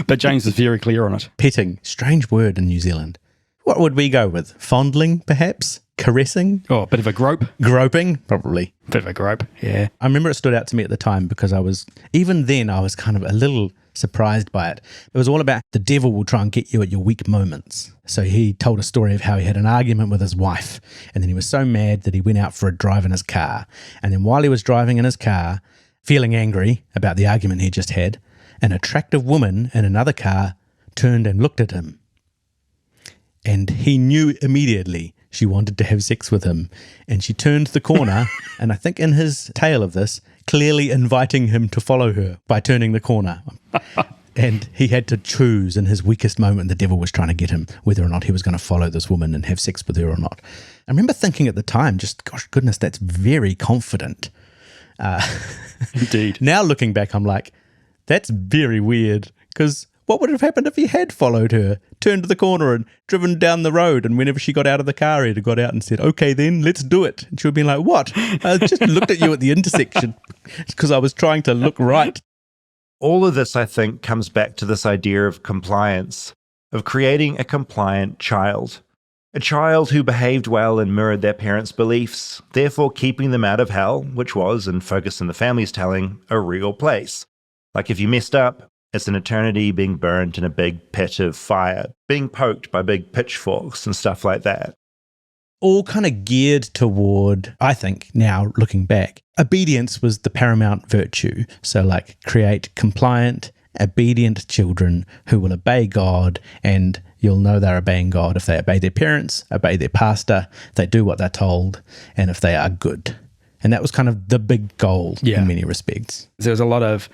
But James is very clear on it. Petting, strange word in New Zealand. What would we go with? Fondling, perhaps? Caressing? Oh, a bit of a grope. Groping? Probably. Bit of a grope, yeah. I remember it stood out to me at the time because I was kind of a little surprised by it. It was all about the devil will try and get you at your weak moments. So he told a story of how he had an argument with his wife, and then he was so mad that he went out for a drive in his car. And then while he was driving in his car, feeling angry about the argument he just had, an attractive woman in another car turned and looked at him. And he knew immediately she wanted to have sex with him. And she turned the corner, and I think in his tale of this, clearly inviting him to follow her by turning the corner. And he had to choose in his weakest moment, the devil was trying to get him, whether or not he was going to follow this woman and have sex with her or not. I remember thinking at the time, just, gosh, goodness, that's very confident. Indeed. Now looking back, I'm like, that's very weird, because what would have happened if he had followed her, turned the corner and driven down the road, and whenever she got out of the car, he'd have got out and said, okay then, let's do it. And she would have been like, what? I just looked at you at the intersection because I was trying to look right. All of this, I think, comes back to this idea of compliance, of creating a compliant child. A child who behaved well and mirrored their parents' beliefs, therefore keeping them out of hell, which was, and Focus on the Family's telling, a real place. Like if you messed up, it's an eternity being burnt in a big pit of fire, being poked by big pitchforks and stuff like that. All kind of geared toward, I think, now looking back, obedience was the paramount virtue. So like create compliant, obedient children who will obey God, and you'll know they're obeying God if they obey their parents, obey their pastor, they do what they're told, and if they are good. And that was kind of the big goal in many respects. There was a lot of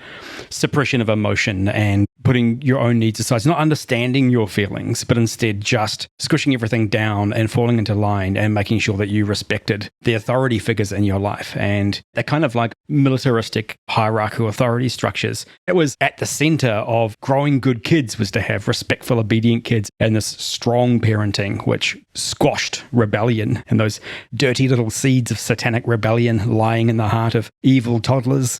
suppression of emotion and putting your own needs aside, not understanding your feelings, but instead just squishing everything down and falling into line and making sure that you respected the authority figures in your life. And that kind of like militaristic hierarchical authority structures, it was at the center of growing good kids, was to have respectful, obedient kids, and this strong parenting, which squashed rebellion and those dirty little seeds of satanic rebellion lying in the heart of evil toddlers.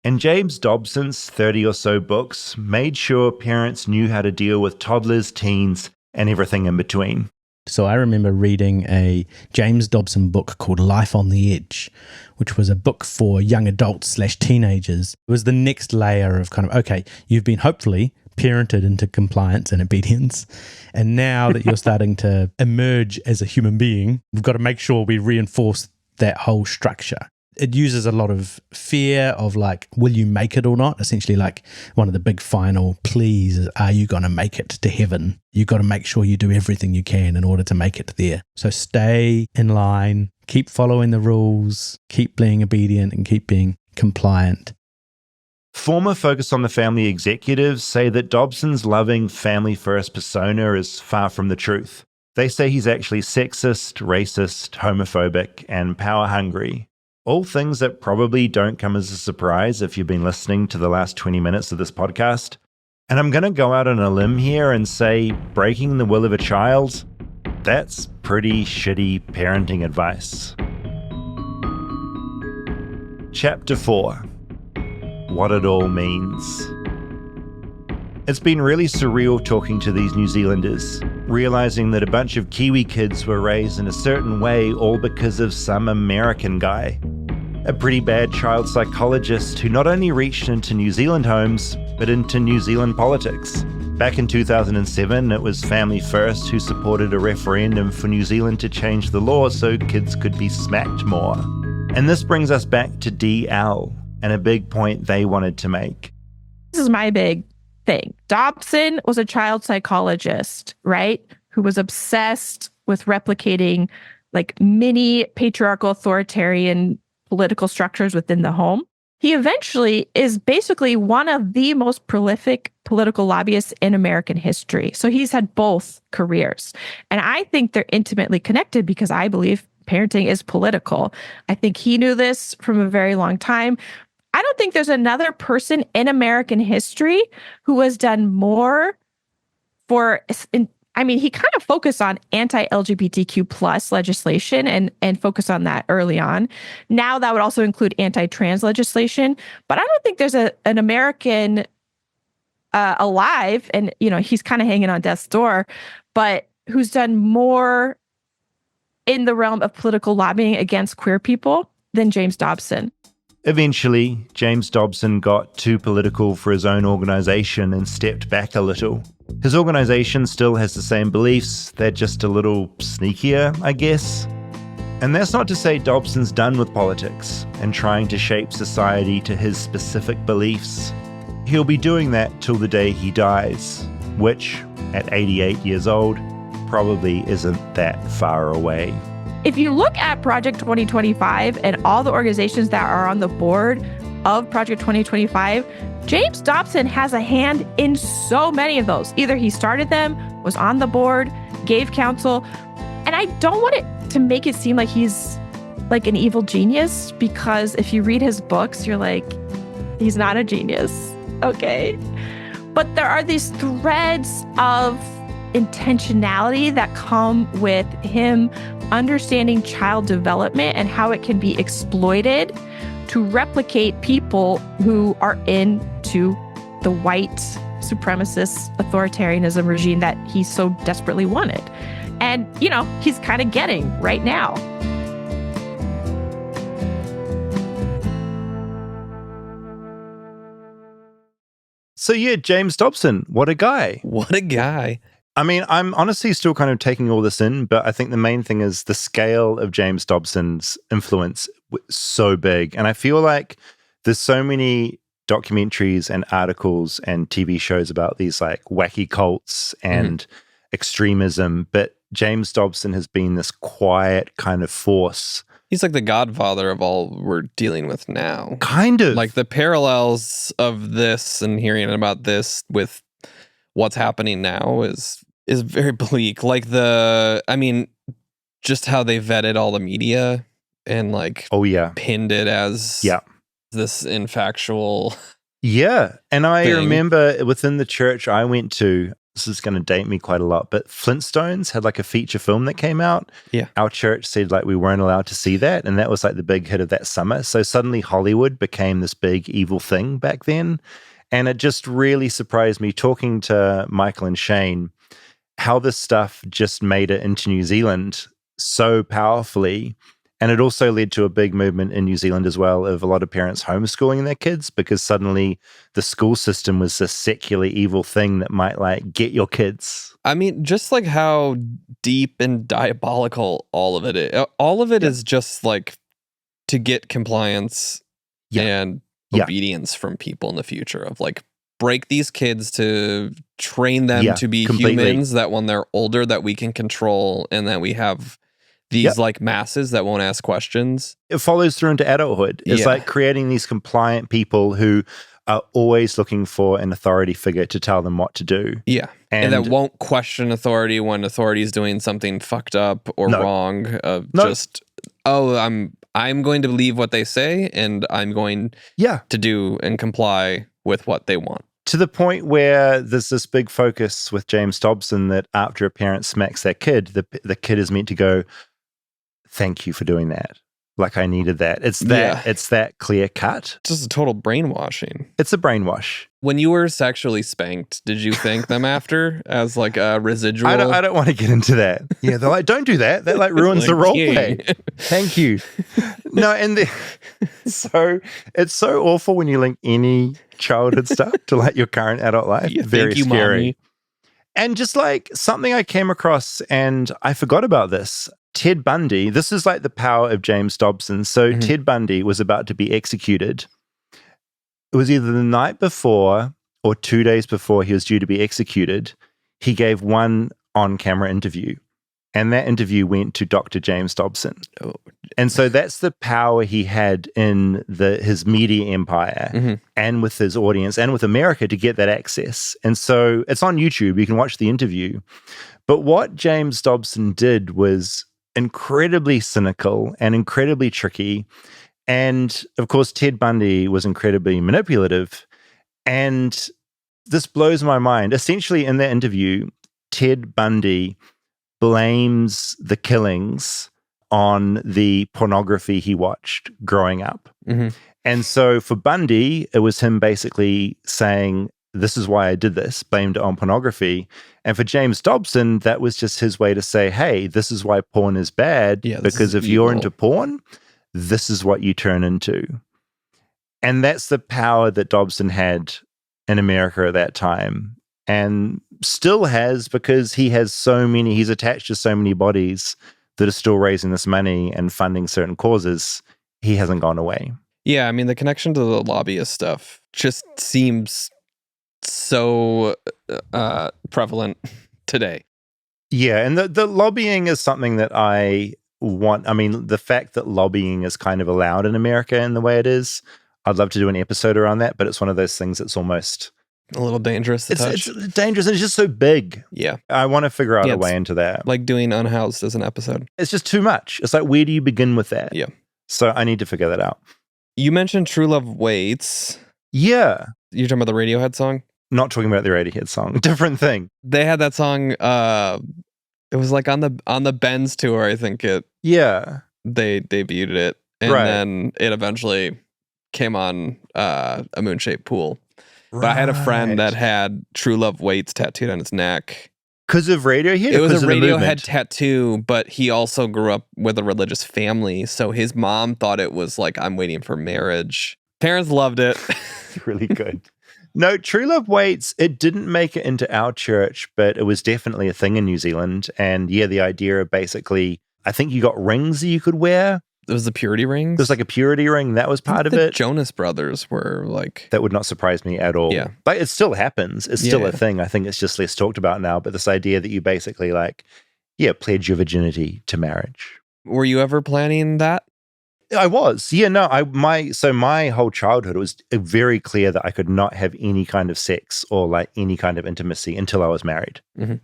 And James Dobson's 30 or so books made sure parents knew how to deal with toddlers, teens, and everything in between. So I remember reading a James Dobson book called Life on the Edge, which was a book for young adults / teenagers. It was the next layer of kind of, okay, you've been hopefully parented into compliance and obedience, and now that you're starting to emerge as a human being, we've got to make sure we reinforce that whole structure. It uses a lot of fear of like, will you make it or not? Essentially like one of the big final pleas is, are you going to make it to heaven? You've got to make sure you do everything you can in order to make it there. So stay in line, keep following the rules, keep being obedient and keep being compliant. Former Focus on the Family executives say that Dobson's loving family-first persona is far from the truth. They say he's actually sexist, racist, homophobic, and power-hungry. All things that probably don't come as a surprise if you've been listening to the last 20 minutes of this podcast. And I'm going to go out on a limb here and say breaking the will of a child, that's pretty shitty parenting advice. Chapter 4. What it all means. It's been really surreal talking to these New Zealanders, realizing that a bunch of Kiwi kids were raised in a certain way all because of some American guy. A pretty bad child psychologist who not only reached into New Zealand homes, but into New Zealand politics. Back in 2007, it was Family First who supported a referendum for New Zealand to change the law so kids could be smacked more. And this brings us back to DL and a big point they wanted to make. This is my big thing. Dobson was a child psychologist, right? Who was obsessed with replicating like mini patriarchal authoritarian political structures within the home. He eventually is basically one of the most prolific political lobbyists in American history. So he's had both careers. And I think they're intimately connected because I believe parenting is political. I think he knew this from a very long time. I don't think there's another person in American history who has done more for I mean, he kind of focused on anti-LGBTQ plus legislation and focused on that early on. Now that would also include anti-trans legislation, but I don't think there's an American alive, and he's kind of hanging on death's door, but who's done more in the realm of political lobbying against queer people than James Dobson. Eventually, James Dobson got too political for his own organization and stepped back a little. His organization still has the same beliefs, they're just a little sneakier, I guess. And that's not to say Dobson's done with politics and trying to shape society to his specific beliefs. He'll be doing that till the day he dies, which, at 88 years old, probably isn't that far away. If you look at Project 2025 and all the organizations that are on the board of Project 2025, James Dobson has a hand in so many of those. Either he started them, was on the board, gave counsel, and I don't want it to make it seem like he's like an evil genius, because if you read his books, you're like, he's not a genius, okay? But there are these threads of intentionality that come with him understanding child development and how it can be exploited to replicate people who are into the white supremacist authoritarianism regime that he so desperately wanted. And, he's kind of getting right now. So yeah, James Dobson, what a guy. What a guy. I mean, I'm honestly still kind of taking all this in, but I think the main thing is the scale of James Dobson's influence was so big. And I feel like there's so many documentaries and articles and TV shows about these like wacky cults and extremism, but James Dobson has been this quiet kind of force. He's like the godfather of all we're dealing with now. Kind of. Like the parallels of this and hearing about this with what's happening now is very bleak. Like just how they vetted all the media and like pinned it as this infactual. Yeah. And I thing. remember within the church I went to, this is going to date me quite a lot, but Flintstones had like a feature film that came out. Yeah. Our church said like we weren't allowed to see that. And that was like the big hit of that summer. So suddenly Hollywood became this big evil thing back then. And it just really surprised me talking to Michael and Shane, how this stuff just made it into New Zealand so powerfully. And it also led to a big movement in New Zealand as well of a lot of parents homeschooling their kids, because suddenly the school system was this secular evil thing that might like get your kids. I mean, just like how deep and diabolical all of it is. All of it is just like to get compliance and obedience from people in the future, of like break these kids to train them to be humans that when they're older that we can control, and that we have these like masses that won't ask questions. It follows through into adulthood. It's like creating these compliant people who are always looking for an authority figure to tell them what to do. Yeah. And that won't question authority when authority is doing something fucked up or wrong. I'm going to believe what they say, and I'm going to do and comply with what they want. To the point where there's this big focus with James Dobson that after a parent smacks their kid, the kid is meant to go, "Thank you for doing that. Like I needed that." It's that clear cut. Just a total brainwashing. It's a brainwash. When you were sexually spanked, did you thank them after as like a residual? I don't want to get into that. Yeah, they're like, "Don't do that. That like ruins like, the role play." Thank you. No, and so it's so awful when you link any childhood stuff to like your current adult life. Yeah, very thank you, scary. Mommy. And just like something I came across, and I forgot about this. Ted Bundy, this is like the power of James Dobson. So Ted Bundy was about to be executed. It was either the night before or 2 days before he was due to be executed. He gave one on-camera interview, and that interview went to Dr. James Dobson. Oh. And so that's the power he had in his media empire and with his audience and with America to get that access. And so it's on YouTube. You can watch the interview. But what James Dobson did was incredibly cynical and incredibly tricky. And of course, Ted Bundy was incredibly manipulative. And this blows my mind. Essentially, in that interview, Ted Bundy blames the killings on the pornography he watched growing up. Mm-hmm. And so for Bundy, it was him basically saying, this is why I did this, blamed it on pornography. And for James Dobson, that was just his way to say, hey, this is why porn is bad, because if you're into porn, this is what you turn into. And that's the power that Dobson had in America at that time, and still has, because he's attached to so many bodies that are still raising this money and funding certain causes. He hasn't gone away. Yeah, I mean, the connection to the lobbyist stuff just seems so prevalent today. Yeah, and the lobbying is something that I want. I mean, the fact that lobbying is kind of allowed in America in the way it is, I'd love to do an episode around that, but it's one of those things that's almost a little dangerous to touch. It's dangerous, and it's just so big. Yeah. I want to figure out a way into that. Like doing Unhoused as an episode. It's just too much. It's like, where do you begin with that? Yeah. So I need to figure that out. You mentioned True Love Waits. Yeah. You're talking about the Radiohead song? Not talking about the Radiohead song. Different thing. They had that song, it was like on the Benz tour, I think Yeah. They debuted it. And then it eventually came on a moon-shaped pool. But I had a friend that had True Love Waits tattooed on his neck. Because of Radiohead? It was a Radiohead tattoo, but he also grew up with a religious family. So his mom thought it was like, I'm waiting for marriage. Parents loved it. Really good. No, True Love Waits, it didn't make it into our church, but it was definitely a thing in New Zealand. And yeah, the idea of basically, I think you got rings that you could wear. It was the purity rings? There's like a purity ring. That was part of it. Jonas Brothers were like... That would not surprise me at all. Yeah. Like, it still happens. It's still a thing. I think it's just less talked about now. But this idea that you basically pledge your virginity to marriage. Were you ever planning that? I was. Yeah, no, my whole childhood, it was very clear that I could not have any kind of sex or like any kind of intimacy until I was married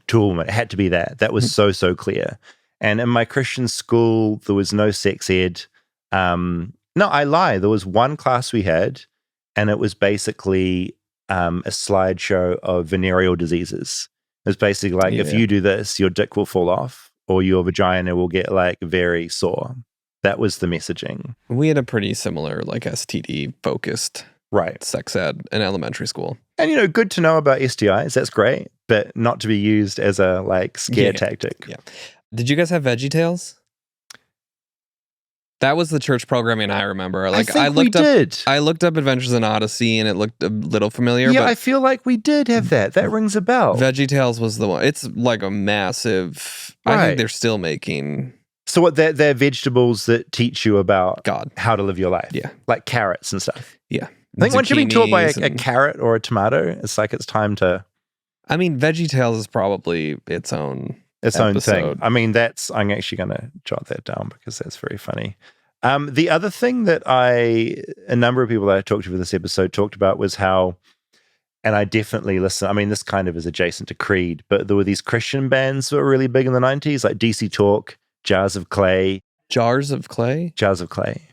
to a woman. It had to be that. That was so clear. And in my Christian school, there was no sex ed. No, I lie. There was one class we had, and it was basically a slideshow of venereal diseases. It was basically like, if you do this, your dick will fall off or your vagina will get like very sore. That was the messaging. We had a pretty similar like STD focused sex ed in elementary school. And, good to know about STIs. That's great, but not to be used as a like scare tactic. Yeah. Did you guys have VeggieTales? That was the church programming I remember. Like I looked up Adventures in Odyssey and it looked a little familiar. Yeah, but I feel like we did have that. That rings a bell. VeggieTales was the one. It's like a massive. I think they're still making. So what? They're vegetables that teach you about God, how to live your life. Yeah, like carrots and stuff. Yeah, I think once you've been taught by a carrot or a tomato, it's like it's time to. I mean, VeggieTales is probably its own own thing. I mean, I'm actually going to jot that down because that's very funny. The other thing that a number of people that I talked to for this episode talked about was how, and I definitely listen, I mean, this kind of is adjacent to Creed, but there were these Christian bands that were really big in the 90s, like DC Talk, Jars of Clay. Jars of Clay? Jars of Clay.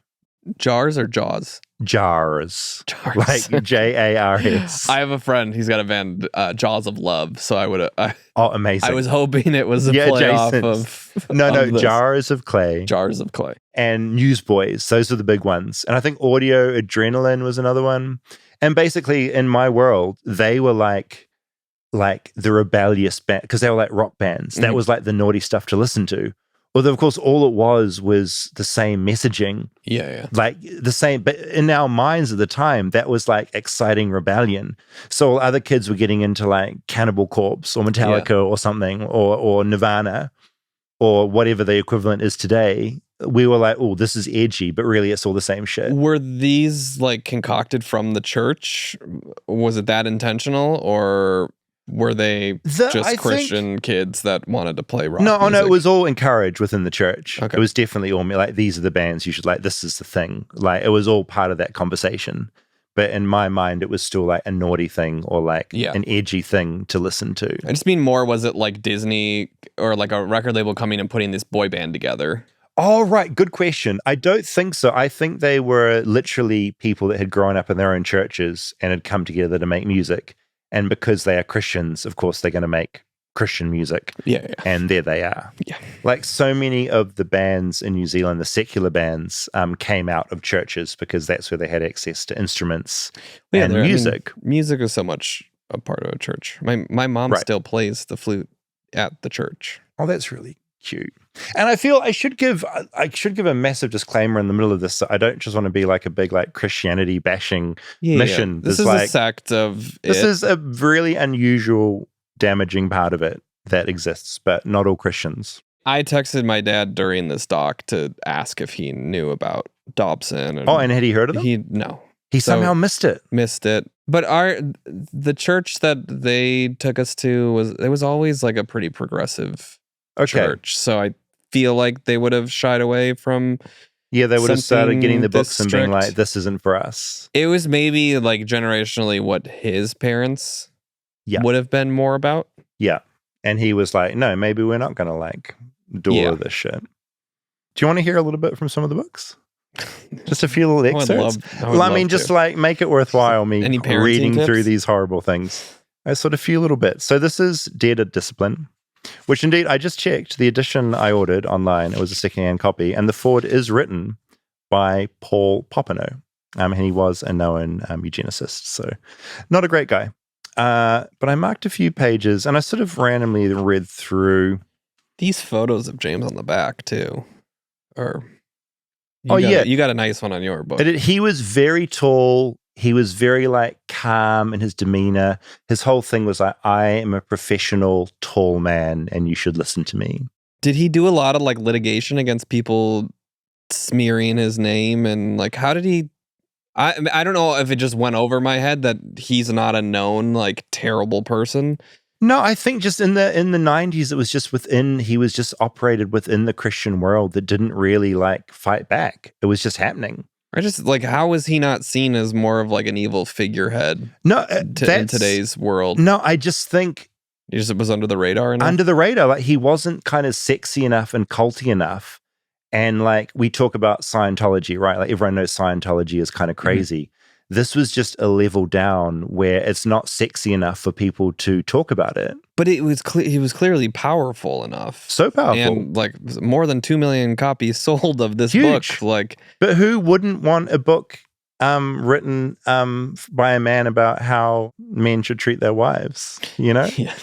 Jars or Jaws? Jars. Like Jars. I have a friend, he's got a band, Jaws of Love, so I would amazing. I was hoping it was a play off of No, Jars of Clay. Jars of Clay. And Newsboys, those are the big ones. And I think Audio Adrenaline was another one. And basically, in my world, they were like the rebellious band, because they were like rock bands. That was like the naughty stuff to listen to. Although, of course, all it was the same messaging. Yeah. Like the same, but in our minds at the time, that was like exciting rebellion. So other kids were getting into like Cannibal Corpse or Metallica or something, or Nirvana, or whatever the equivalent is today. We were like, oh, this is edgy, but really it's all the same shit. Were these like concocted from the church? Was it that intentional, or were they just Christian kids that wanted to play rock music? No, it was all encouraged within the church. Okay. It was definitely all like, these are the bands you should like, this is the thing. Like, it was all part of that conversation. But in my mind, it was still like a naughty thing or like an edgy thing to listen to. I just mean more, was it like Disney or like a record label coming and putting this boy band together? Oh, right. Good question. I don't think so. I think they were literally people that had grown up in their own churches and had come together to make music. And because they are Christians, of course, they're going to make Christian music. Yeah. And there they are. Yeah. Like so many of the bands in New Zealand, the secular bands, came out of churches because that's where they had access to instruments and music. Music is so much a part of a church. My mom still plays the flute at the church. Oh, that's really cute. And I feel I should give a massive disclaimer in the middle of this. I don't just want to be like a big like Christianity bashing mission. Yeah. This is a sect of This is a really unusual, damaging part of it that exists, but not all Christians. I texted my dad during this doc to ask if he knew about Dobson. And had he heard of them? No. He somehow missed it. But the church that they took us to was always like a pretty progressive church. So I feel like they would have shied away from. Yeah, they would have started getting the books and being like, "This isn't for us." It was maybe like generationally what his parents would have been more about. Yeah, and he was like, "No, maybe we're not going to like do all of this shit." Do you want to hear a little bit from some of the books? Just a few little excerpts. I mean, just like make it worthwhile me reading through these horrible things. I sort of few little bits. So this is Dare to Discipline, which indeed I just checked the edition I ordered online. It was a secondhand copy, and the foreword is written by Paul Popenoe, and he was a known eugenicist. So not a great guy. But I marked a few pages, and I sort of randomly read through these photos of James on the back too. You got a nice one on your book. He was very tall. He was very like calm in his demeanor. His whole thing was like, I am a professional tall man and you should listen to me. Did he do a lot of like litigation against people smearing his name? And like, how did he, I don't know if it just went over my head that he's not a known like terrible person. No, I think just in the 90s, it was just he was just operated within the Christian world that didn't really like fight back. It was just happening. I just like, how was he not seen as more of like an evil figurehead? No, in today's world. No, I just think he just was under the radar enough? Under the radar, like he wasn't kind of sexy enough and culty enough. And like we talk about Scientology, right? Like everyone knows Scientology is kind of crazy. Mm-hmm. This was just a level down where it's not sexy enough for people to talk about it. But it was he was clearly powerful enough. So powerful. And like more than 2 million copies sold of this book. Like, but who wouldn't want a book written by a man about how men should treat their wives, you know? Yeah.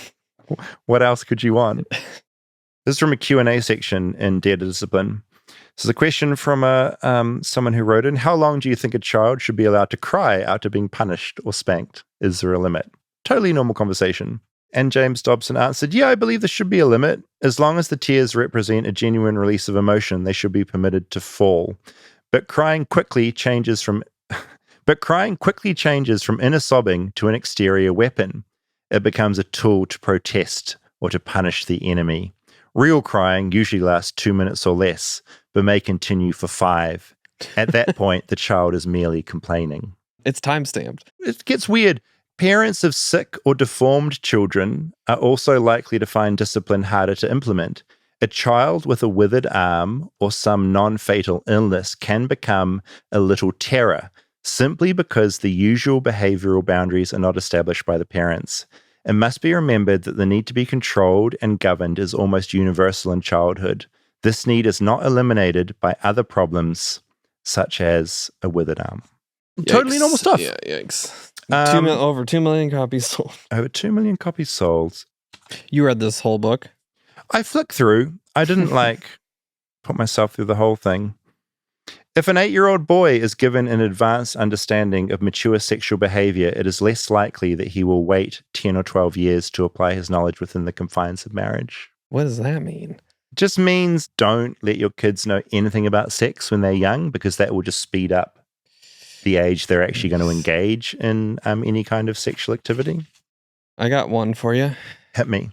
What else could you want? This is from a Q&A section in Dare to Discipline. This is a question from someone who wrote in. How long do you think a child should be allowed to cry after being punished or spanked? Is there a limit? Totally normal conversation. And James Dobson answered, yeah, I believe there should be a limit. As long as the tears represent a genuine release of emotion, they should be permitted to fall. But crying quickly changes from inner sobbing to an exterior weapon. It becomes a tool to protest or to punish the enemy. Real crying usually lasts 2 minutes or less, but may continue for 5. At that point, the child is merely complaining. It's time-stamped. It gets weird. Parents of sick or deformed children are also likely to find discipline harder to implement. A child with a withered arm or some non-fatal illness can become a little terror simply because the usual behavioral boundaries are not established by the parents. It must be remembered that the need to be controlled and governed is almost universal in childhood. This need is not eliminated by other problems, such as a withered arm. Yikes. Totally normal stuff. Yeah, yikes. Over 2 million copies sold. Over 2 million copies sold. You read this whole book? I flicked through. I didn't put myself through the whole thing. If an 8-year-old boy is given an advanced understanding of mature sexual behavior, it is less likely that he will wait 10 or 12 years to apply his knowledge within the confines of marriage. What does that mean? It just means don't let your kids know anything about sex when they're young, because that will just speed up the age they're actually going to engage in any kind of sexual activity. I got one for you. Hit me.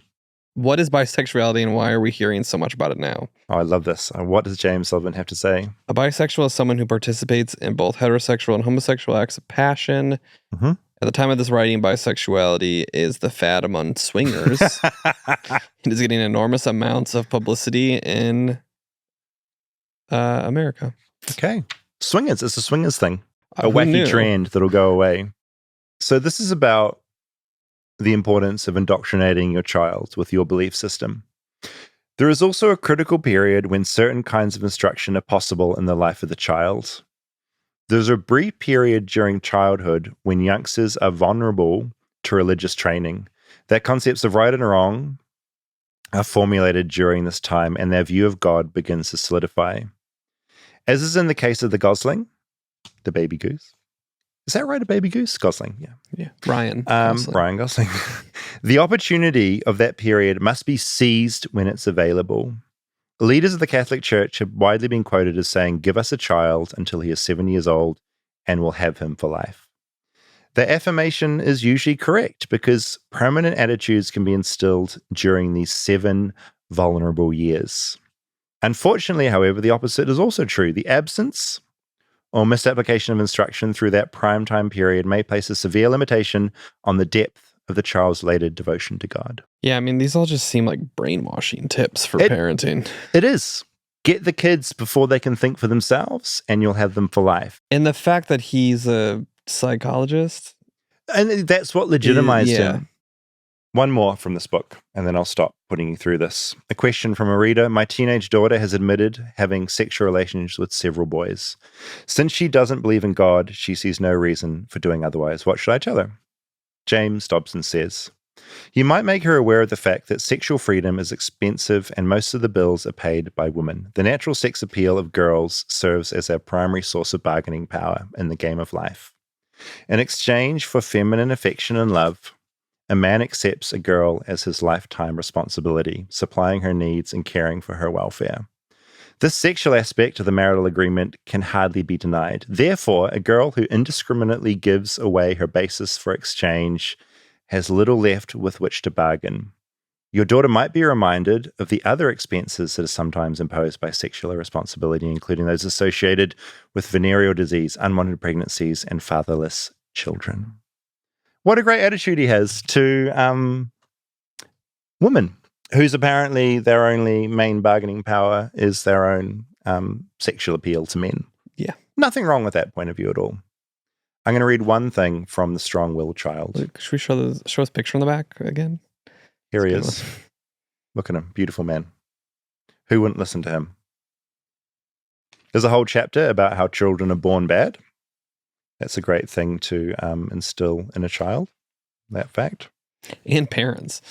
What is bisexuality and why are we hearing so much about it now? Oh, I love this. What does James Sullivan have to say? A bisexual is someone who participates in both heterosexual and homosexual acts of passion. Mm-hmm. At the time of this writing, bisexuality is the fad among swingers. It is getting enormous amounts of publicity in America. Okay. Swingers. It's a swingers thing. A wacky trend that'll go away. So this is about the importance of indoctrinating your child with your belief system. There is also a critical period when certain kinds of instruction are possible in the life of the child. There's a brief period during childhood when youngsters are vulnerable to religious training. Their concepts of right and wrong are formulated during this time, and their view of God begins to solidify. As is in the case of the gosling, the baby goose. Is that right, a baby goose? Gosling, yeah. Yeah, Ryan Gosling. Ryan Gosling. The opportunity of that period must be seized when it's available. Leaders of the Catholic Church have widely been quoted as saying, "Give us a child until he is 7 years old, and we'll have him for life." The affirmation is usually correct because permanent attitudes can be instilled during these 7 vulnerable years. Unfortunately, however, the opposite is also true. The absence or misapplication of instruction through that prime time period may place a severe limitation on the depth of the child's later devotion to God. Yeah, I mean, these all just seem like brainwashing tips for parenting. It is. Get the kids before they can think for themselves, and you'll have them for life. And the fact that he's a psychologist. And that's what legitimized him. One more from this book, and then I'll stop putting you through this. A question from a reader. My teenage daughter has admitted having sexual relations with several boys. Since she doesn't believe in God, she sees no reason for doing otherwise. What should I tell her? James Dobson says, you might make her aware of the fact that sexual freedom is expensive and most of the bills are paid by women. The natural sex appeal of girls serves as our primary source of bargaining power in the game of life. In exchange for feminine affection and love, a man accepts a girl as his lifetime responsibility, supplying her needs and caring for her welfare. This sexual aspect of the marital agreement can hardly be denied. Therefore, a girl who indiscriminately gives away her basis for exchange has little left with which to bargain. Your daughter might be reminded of the other expenses that are sometimes imposed by sexual irresponsibility, including those associated with venereal disease, unwanted pregnancies, and fatherless children. What a great attitude he has to women, whose apparently their only main bargaining power is their own sexual appeal to men. Yeah. Nothing wrong with that point of view at all. I'm going to read one thing from The Strong-Willed Child. Look, should we show us a picture on the back again? Here he is. Look at him. Beautiful man. Who wouldn't listen to him? There's a whole chapter about how children are born bad. That's a great thing to instill in a child, that fact. And parents.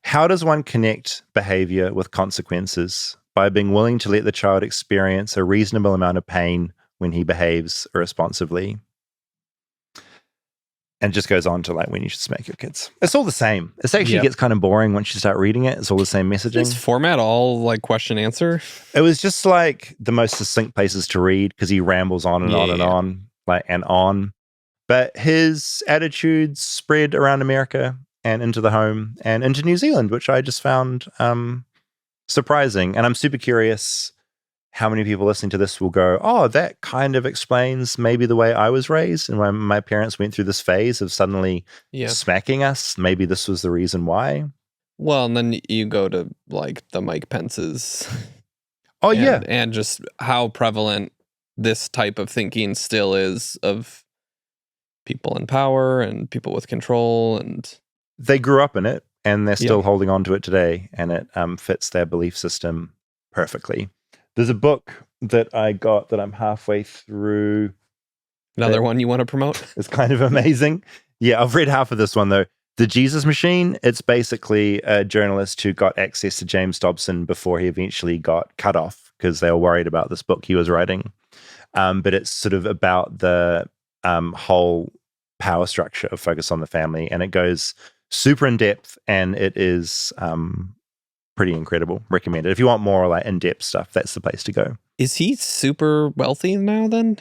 How does one connect behavior with consequences? By being willing to let the child experience a reasonable amount of pain when he behaves irresponsibly. And just goes on to like when you should smack your kids. It's all the same. It actually gets kind of boring once you start reading it. It's all the same messaging. Is format all like question answer? It was just like the most succinct places to read because he rambles on and on and on. But his attitudes spread around America and into the home and into New Zealand, which I just found surprising. And I'm super curious how many people listening to this will go, oh, that kind of explains maybe the way I was raised and when my parents went through this phase of suddenly smacking us. Maybe this was the reason why. Well, and then you go to like the Mike Pence's. Oh, yeah. And just how prevalent this type of thinking still is of people in power and people with control. And they grew up in it and they're still holding on to it today, and it fits their belief system perfectly. There's a book that I got that I'm halfway through. Another one you want to promote? It's kind of amazing. Yeah, I've read half of this one though. The Jesus Machine. It's basically a journalist who got access to James Dobson before he eventually got cut off because they were worried about this book he was writing. But it's sort of about the whole power structure of Focus on the Family, and it goes super in depth, and it is pretty incredible. Recommended. If you want more like in-depth stuff, that's the place to go. Is he super wealthy now then?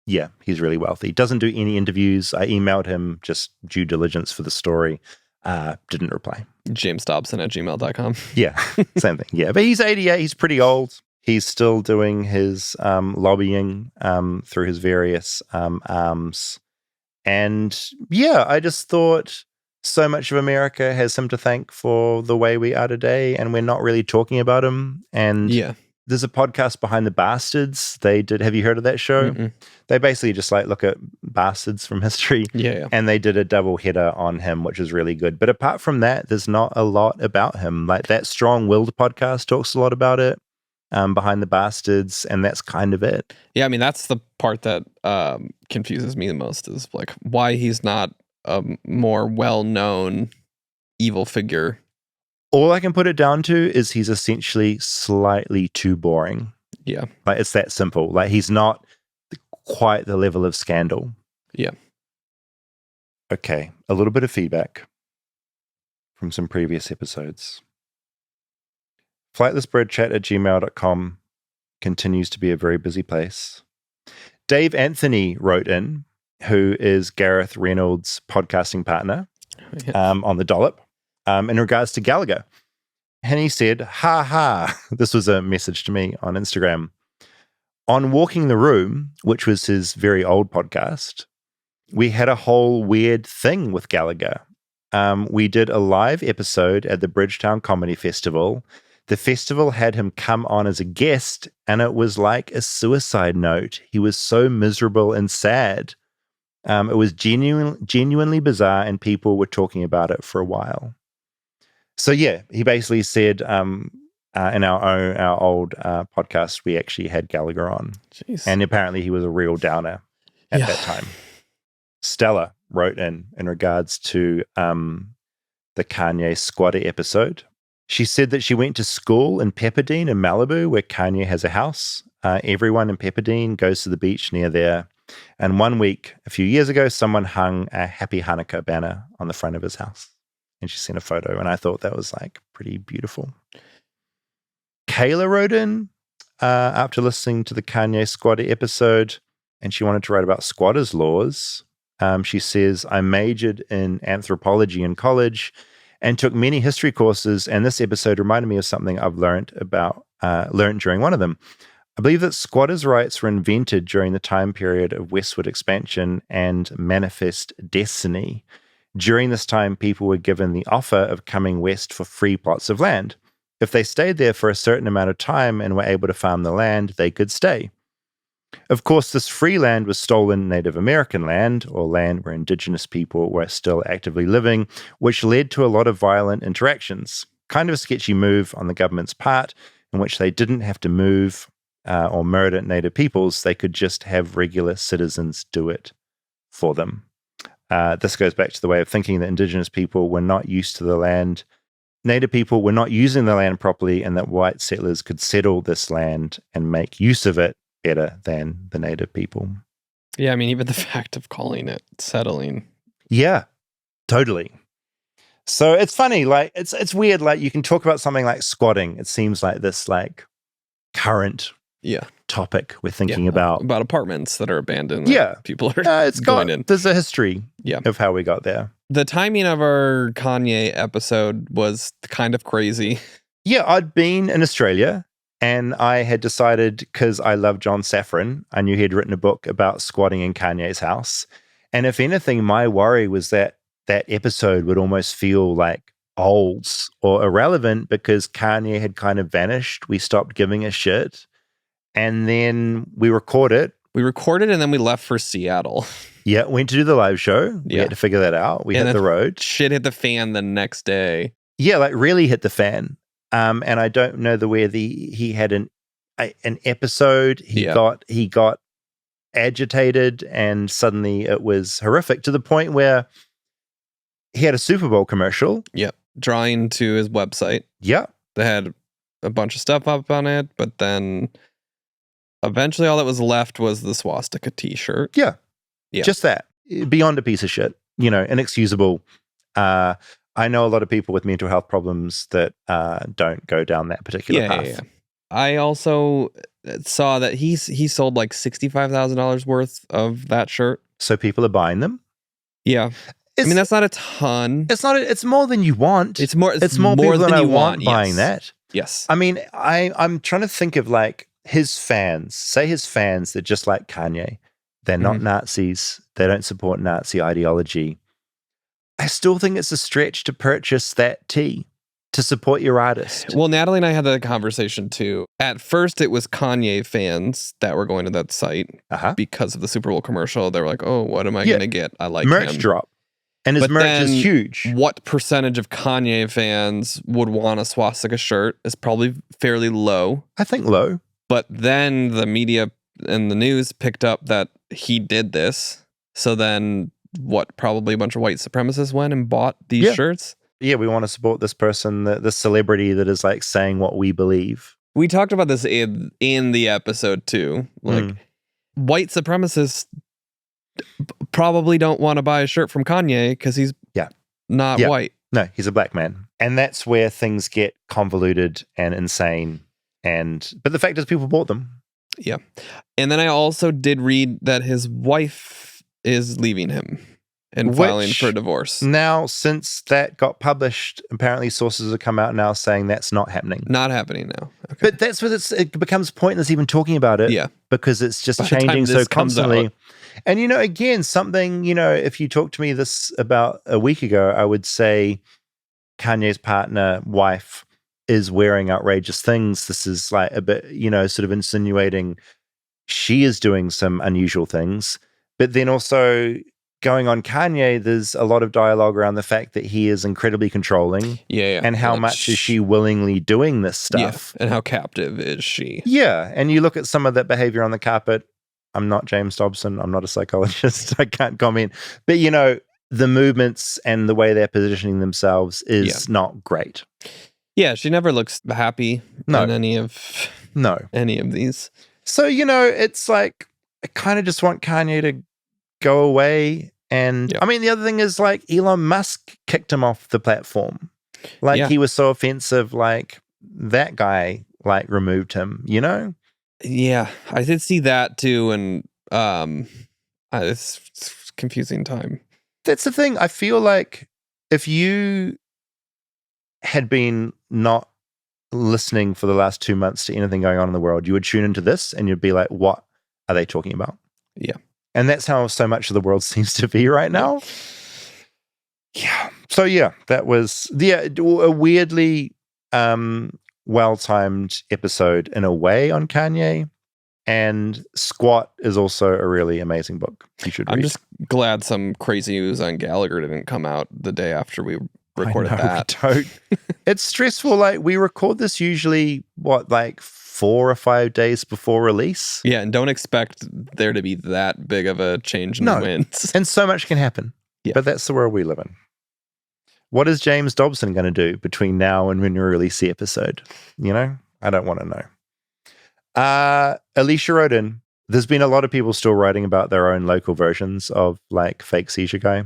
Yeah, he's really wealthy. Doesn't do any interviews. I emailed him just due diligence for the story. Didn't reply. JamesDobson@gmail.com. Yeah, same thing. Yeah, but he's 88. He's pretty old. He's still doing his lobbying through his various arms. And yeah, I just thought so much of America has him to thank for the way we are today, and we're not really talking about him. And there's a podcast Behind the Bastards. They did. Have you heard of that show? Mm-mm. They basically just like look at bastards from history. Yeah. And they did a double header on him, which is really good. But apart from that, there's not a lot about him. Like that Strong Willed podcast talks a lot about it. Behind the Bastards, and that's kind of it. Yeah, I mean, that's the part that confuses me the most is like why he's not a more well-known evil figure. All I can put it down to is he's essentially slightly too boring. Yeah. Like it's that simple. Like he's not quite the level of scandal. Yeah. Okay, a little bit of feedback from some previous episodes. Flightlessbirdchat@gmail.com continues to be a very busy place. Dave Anthony wrote in, who is Gareth Reynolds' podcasting partner on the Dollop, in regards to Gallagher. And he said, ha ha, this was a message to me on Instagram. On Walking the Room, which was his very old podcast, we had a whole weird thing with Gallagher. We did a live episode at the Bridgetown Comedy Festival. The festival had him come on as a guest, and it was like a suicide note. He was so miserable and sad. It was genuinely bizarre, and people were talking about it for a while. So yeah, he basically said in our old podcast, we actually had Gallagher on. Jeez. And apparently he was a real downer at that time. Stella wrote in regards to the Kanye squatter episode. She said that she went to school in Pepperdine in Malibu, where Kanye has a house. Everyone in Pepperdine goes to the beach near there. And one week, a few years ago, someone hung a Happy Hanukkah banner on the front of his house. And she sent a photo, and I thought that was like pretty beautiful. Kayla wrote in after listening to the Kanye squatter episode, and she wanted to write about squatters' laws. She says, I majored in anthropology in college and took many history courses, and this episode reminded me of something I've learned during one of them. I believe that squatters' rights were invented during the time period of westward expansion and manifest destiny. During this time, people were given the offer of coming west for free plots of land. If they stayed there for a certain amount of time and were able to farm the land, they could stay. Of course, this free land was stolen Native American land, or land where indigenous people were still actively living, which led to a lot of violent interactions. Kind of a sketchy move on the government's part, in which they didn't have to move or murder Native peoples. They could just have regular citizens do it for them. This goes back to the way of thinking that indigenous people were not used to the land. Native people were not using the land properly, and that white settlers could settle this land and make use of it better than the native people. Yeah, I mean, even the fact of calling it settling. Yeah, totally. So it's funny, like it's weird. Like you can talk about something like squatting. It seems like this like current topic we're thinking about apartments that are abandoned. Yeah, people are going in. There's a history of how we got there. The timing of our Kanye episode was kind of crazy. Yeah, I'd been in Australia. And I had decided, because I love John Safran, I knew he'd written a book about squatting in Kanye's house. And if anything, my worry was that that episode would almost feel like old or irrelevant because Kanye had kind of vanished. We stopped giving a shit. And then we recorded and then we left for Seattle. Yeah, went to do the live show. We had to figure that out. We hit the road. Shit hit the fan the next day. Yeah, like really hit the fan. And I don't know where he had an episode. He got agitated, and suddenly it was horrific to the point where he had a Super Bowl commercial. Yep, drawing to his website. Yeah, they had a bunch of stuff up on it, but then eventually all that was left was the swastika T-shirt. Yeah, just that. Beyond a piece of shit. Inexcusable. I know a lot of people with mental health problems that don't go down that particular path. Yeah. I also saw that he sold like $65,000 worth of that shirt. So people are buying them? Yeah. I mean, that's not a ton. It's not. It's more than you want. It's more people than I want buying that. Yes. I mean, I'm trying to think of like his fans. Say his fans that just like Kanye. They're not Nazis. They don't support Nazi ideology. I still think it's a stretch to purchase that tee. to support your artist. Well, Natalie and I had that conversation too. At first, it was Kanye fans that were going to that site because of the Super Bowl commercial. They were like, "Oh, what am I going to get? I like merch him." drop, and his merch is huge. What percentage of Kanye fans would want a swastika shirt is probably fairly low. I think low. But then the media and the news picked up that he did this. So then, probably a bunch of white supremacists went and bought these shirts. Yeah, we want to support this person, the celebrity that is like saying what we believe. We talked about this in the episode too. Like, white supremacists probably don't want to buy a shirt from Kanye because he's not white. No, he's a black man. And that's where things get convoluted and insane. But the fact is people bought them. Yeah. And then I also did read that his wife is leaving him and filing for divorce. Now, since that got published, apparently sources have come out now saying that's not happening. Not happening now. Okay. But that's what it becomes pointless even talking about it. Yeah. Because it's just changing so constantly. And, again, something, if you talked to me this about a week ago, I would say Kanye's partner, wife, is wearing outrageous things. This is like a bit, sort of insinuating she is doing some unusual things. But then also going on Kanye, there's a lot of dialogue around the fact that he is incredibly controlling. Yeah. And how much is she willingly doing this stuff? Yeah. And how captive is she? Yeah. And you look at some of that behavior on the carpet. I'm not James Dobson. I'm not a psychologist. I can't comment. But, the movements and the way they're positioning themselves is not great. Yeah, she never looks happy in any of these. So, it's like, I kind of just want Kanye to go away. And I mean, the other thing is like Elon Musk kicked him off the platform. Like he was so offensive, like that guy like removed him, Yeah, I did see that too. And it's confusing time. That's the thing. I feel like if you had been not listening for the last 2 months to anything going on in the world, you would tune into this and you'd be like, what are they talking about? Yeah. And that's how so much of the world seems to be right now. Yeah. So that was a weirdly well-timed episode in a way on Kanye. And Squat is also a really amazing book. You should read. I'm just glad some crazy news on Gallagher didn't come out the day after we recorded that. It's stressful. Like, we record this usually, 4 or 5 days before release? Yeah, and don't expect there to be that big of a change in winds. And so much can happen. Yeah. But that's the world we live in. What is James Dobson going to do between now and when we release the episode? I don't want to know. Alicia wrote in, there's been a lot of people still writing about their own local versions of like fake seizure guy.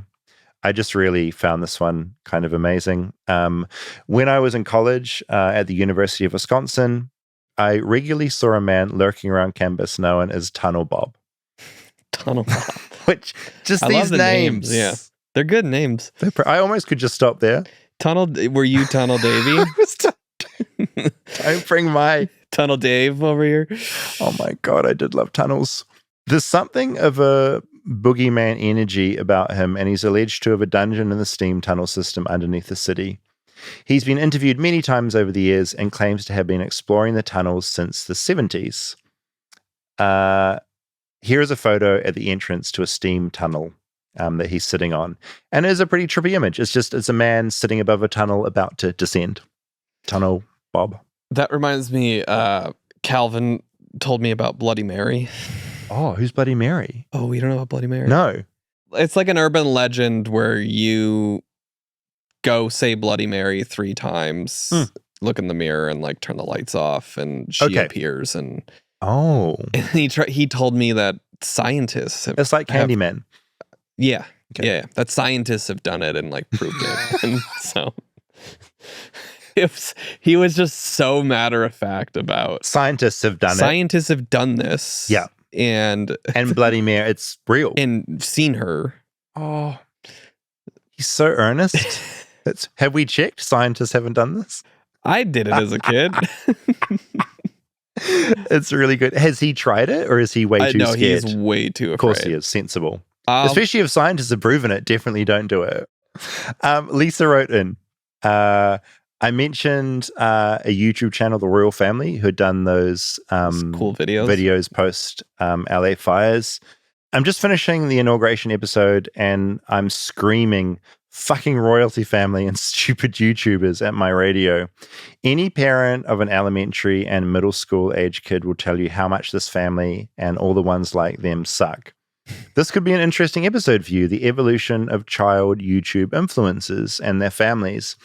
I just really found this one kind of amazing. When I was in college at the University of Wisconsin, I regularly saw a man lurking around campus known as Tunnel Bob. Tunnel Bob. Which, just I these love the names. Yeah. They're good names. I almost could just stop there. Were you Tunnel Davey? Don't bring my... Tunnel Dave over here. Oh my God, I did love tunnels. There's something of a boogeyman energy about him, and he's alleged to have a dungeon in the steam tunnel system underneath the city. He's been interviewed many times over the years and claims to have been exploring the tunnels since the 70s. Here is a photo at the entrance to a steam tunnel that he's sitting on. And it is a pretty trippy image. It's a man sitting above a tunnel about to descend. Tunnel Bob. That reminds me, Calvin told me about Bloody Mary. Oh, who's Bloody Mary? Oh, you don't know about Bloody Mary? No. It's like an urban legend where you go say Bloody Mary 3 times, look in the mirror and like turn the lights off and she appears. And he told me that scientists have... It's like Candyman. Yeah. Okay. Yeah. That scientists have done it and like proved it. And so... he was just so matter of fact about scientists have done this. Yeah. And Bloody Mary, it's real. And seen her. Oh, he's so earnest. Have we checked? Scientists haven't done this. I did it as a kid. It's really good. Has he tried it, or is he way too scared? No, he's way too afraid. Of course he is. Sensible. Especially if scientists have proven it. Definitely don't do it. Lisa wrote in, I mentioned a YouTube channel, The Royal Family, who'd done those cool videos post LA fires. I'm just finishing the inauguration episode and I'm screaming fucking royalty family and stupid YouTubers at my radio. Any parent of an elementary and middle school age kid will tell you how much this family and all the ones like them suck. This could be an interesting episode for you, the evolution of child YouTube influencers and their families.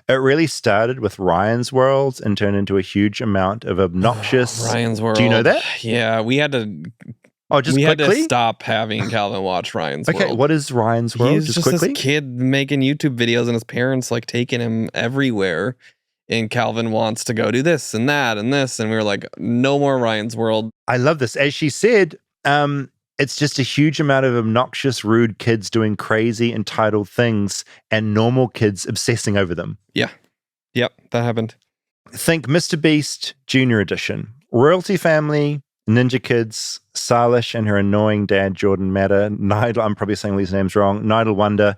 It really started with Ryan's World and turned into a huge amount of obnoxious... Ryan's World. Do you know that? Yeah, we had to... just we quickly? had to stop having Calvin watch Ryan's World. Okay, what is Ryan's World? He's just quickly? this kid making YouTube videos and his parents like taking him everywhere. And Calvin wants to go do this and that and this. And we were like, no more Ryan's World. I love this. As she said, it's just a huge amount of obnoxious, rude kids doing crazy, entitled things and normal kids obsessing over them. Yeah. Yep, that happened. Think Mr. Beast Junior Edition. Royalty Family, Ninja Kids, Salish and her annoying dad, Jordan Matter, Nidal, I'm probably saying these names wrong, Nidal Wonder.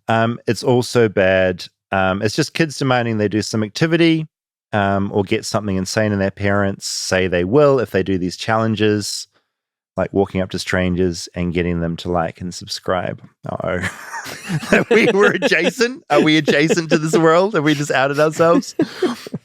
It's also bad. It's just kids demanding they do some activity or get something insane, and their parents say they will if they do these challenges, like walking up to strangers and getting them to like and subscribe. We're adjacent? Are we adjacent to this world? Have we just outed ourselves?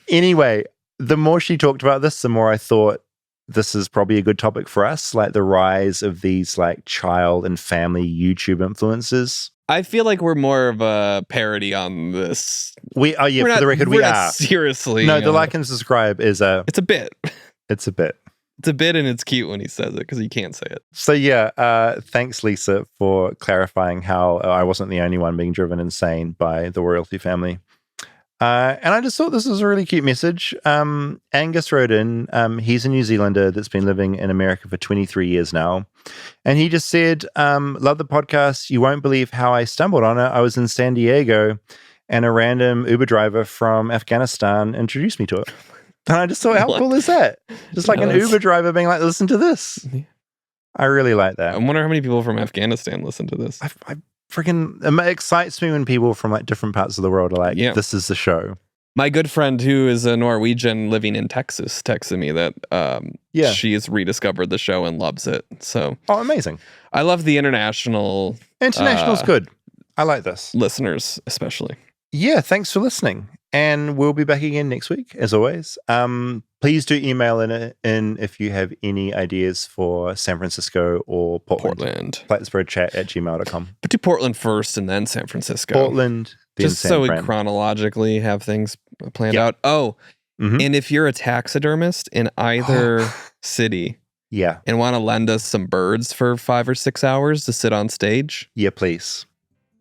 Anyway, the more she talked about this, the more I thought this is probably a good topic for us, like the rise of these like child and family YouTube influencers. I feel like we're more of a parody on this. We are, for the record, we are. Seriously. No, the like and subscribe is it's a bit. It's a bit. It's a bit, and it's cute when he says it because he can't say it. So thanks, Lisa, for clarifying how I wasn't the only one being driven insane by the royalty family. And I just thought this was a really cute message. Angus wrote in, he's a New Zealander that's been living in America for 23 years now. And he just said, love the podcast. You won't believe how I stumbled on it. I was in San Diego and a random Uber driver from Afghanistan introduced me to it. And I just thought, how cool is that? Just like an Uber driver being like, listen to this. I really like that. I wonder how many people from Afghanistan listen to this. I freaking, it excites me when people from like different parts of the world are like, this is the show. My good friend who is a Norwegian living in Texas texted me that she's rediscovered the show and loves it. So amazing. I love the international's good. I like this. Listeners, especially. Yeah, thanks for listening. And we'll be back again next week, as always. Please do email in if you have any ideas for San Francisco or Portland. flightlettsbirdchat@gmail.com. But do Portland first and then San Francisco. Portland, then just so we chronologically have things planned out. Oh, and if you're a taxidermist in either city and want to lend us some birds for 5 or 6 hours to sit on stage. Yeah, please.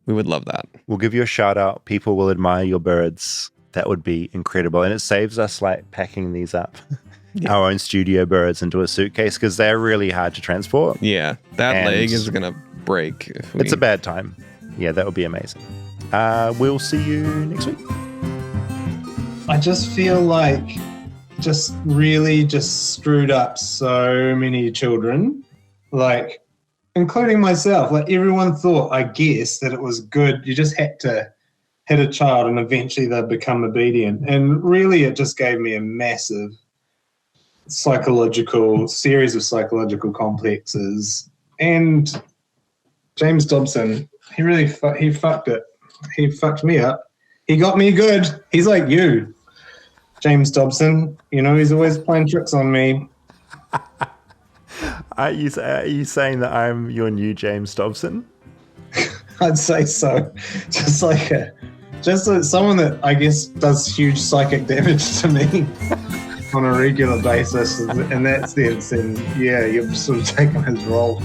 We would love that. We'll give you a shout out. People will admire your birds. That would be incredible. And it saves us like packing these up, our own studio birds into a suitcase because they're really hard to transport. Yeah, that leg is going to break. It's a bad time. Yeah, that would be amazing. We'll see you next week. I just feel like really screwed up so many children, like including myself. Like everyone thought, I guess, that it was good. You just had to hit a child and eventually they'd become obedient. And really it just gave me a massive series of psychological complexes. And James Dobson, he fucked it. He fucked me up. He got me good. He's like you, James Dobson. You know, he's always playing tricks on me. Are you saying that I'm your new James Dobson? I'd say so. Just someone that I guess does huge psychic damage to me on a regular basis, and that's it. And yeah, you've sort of taken his role.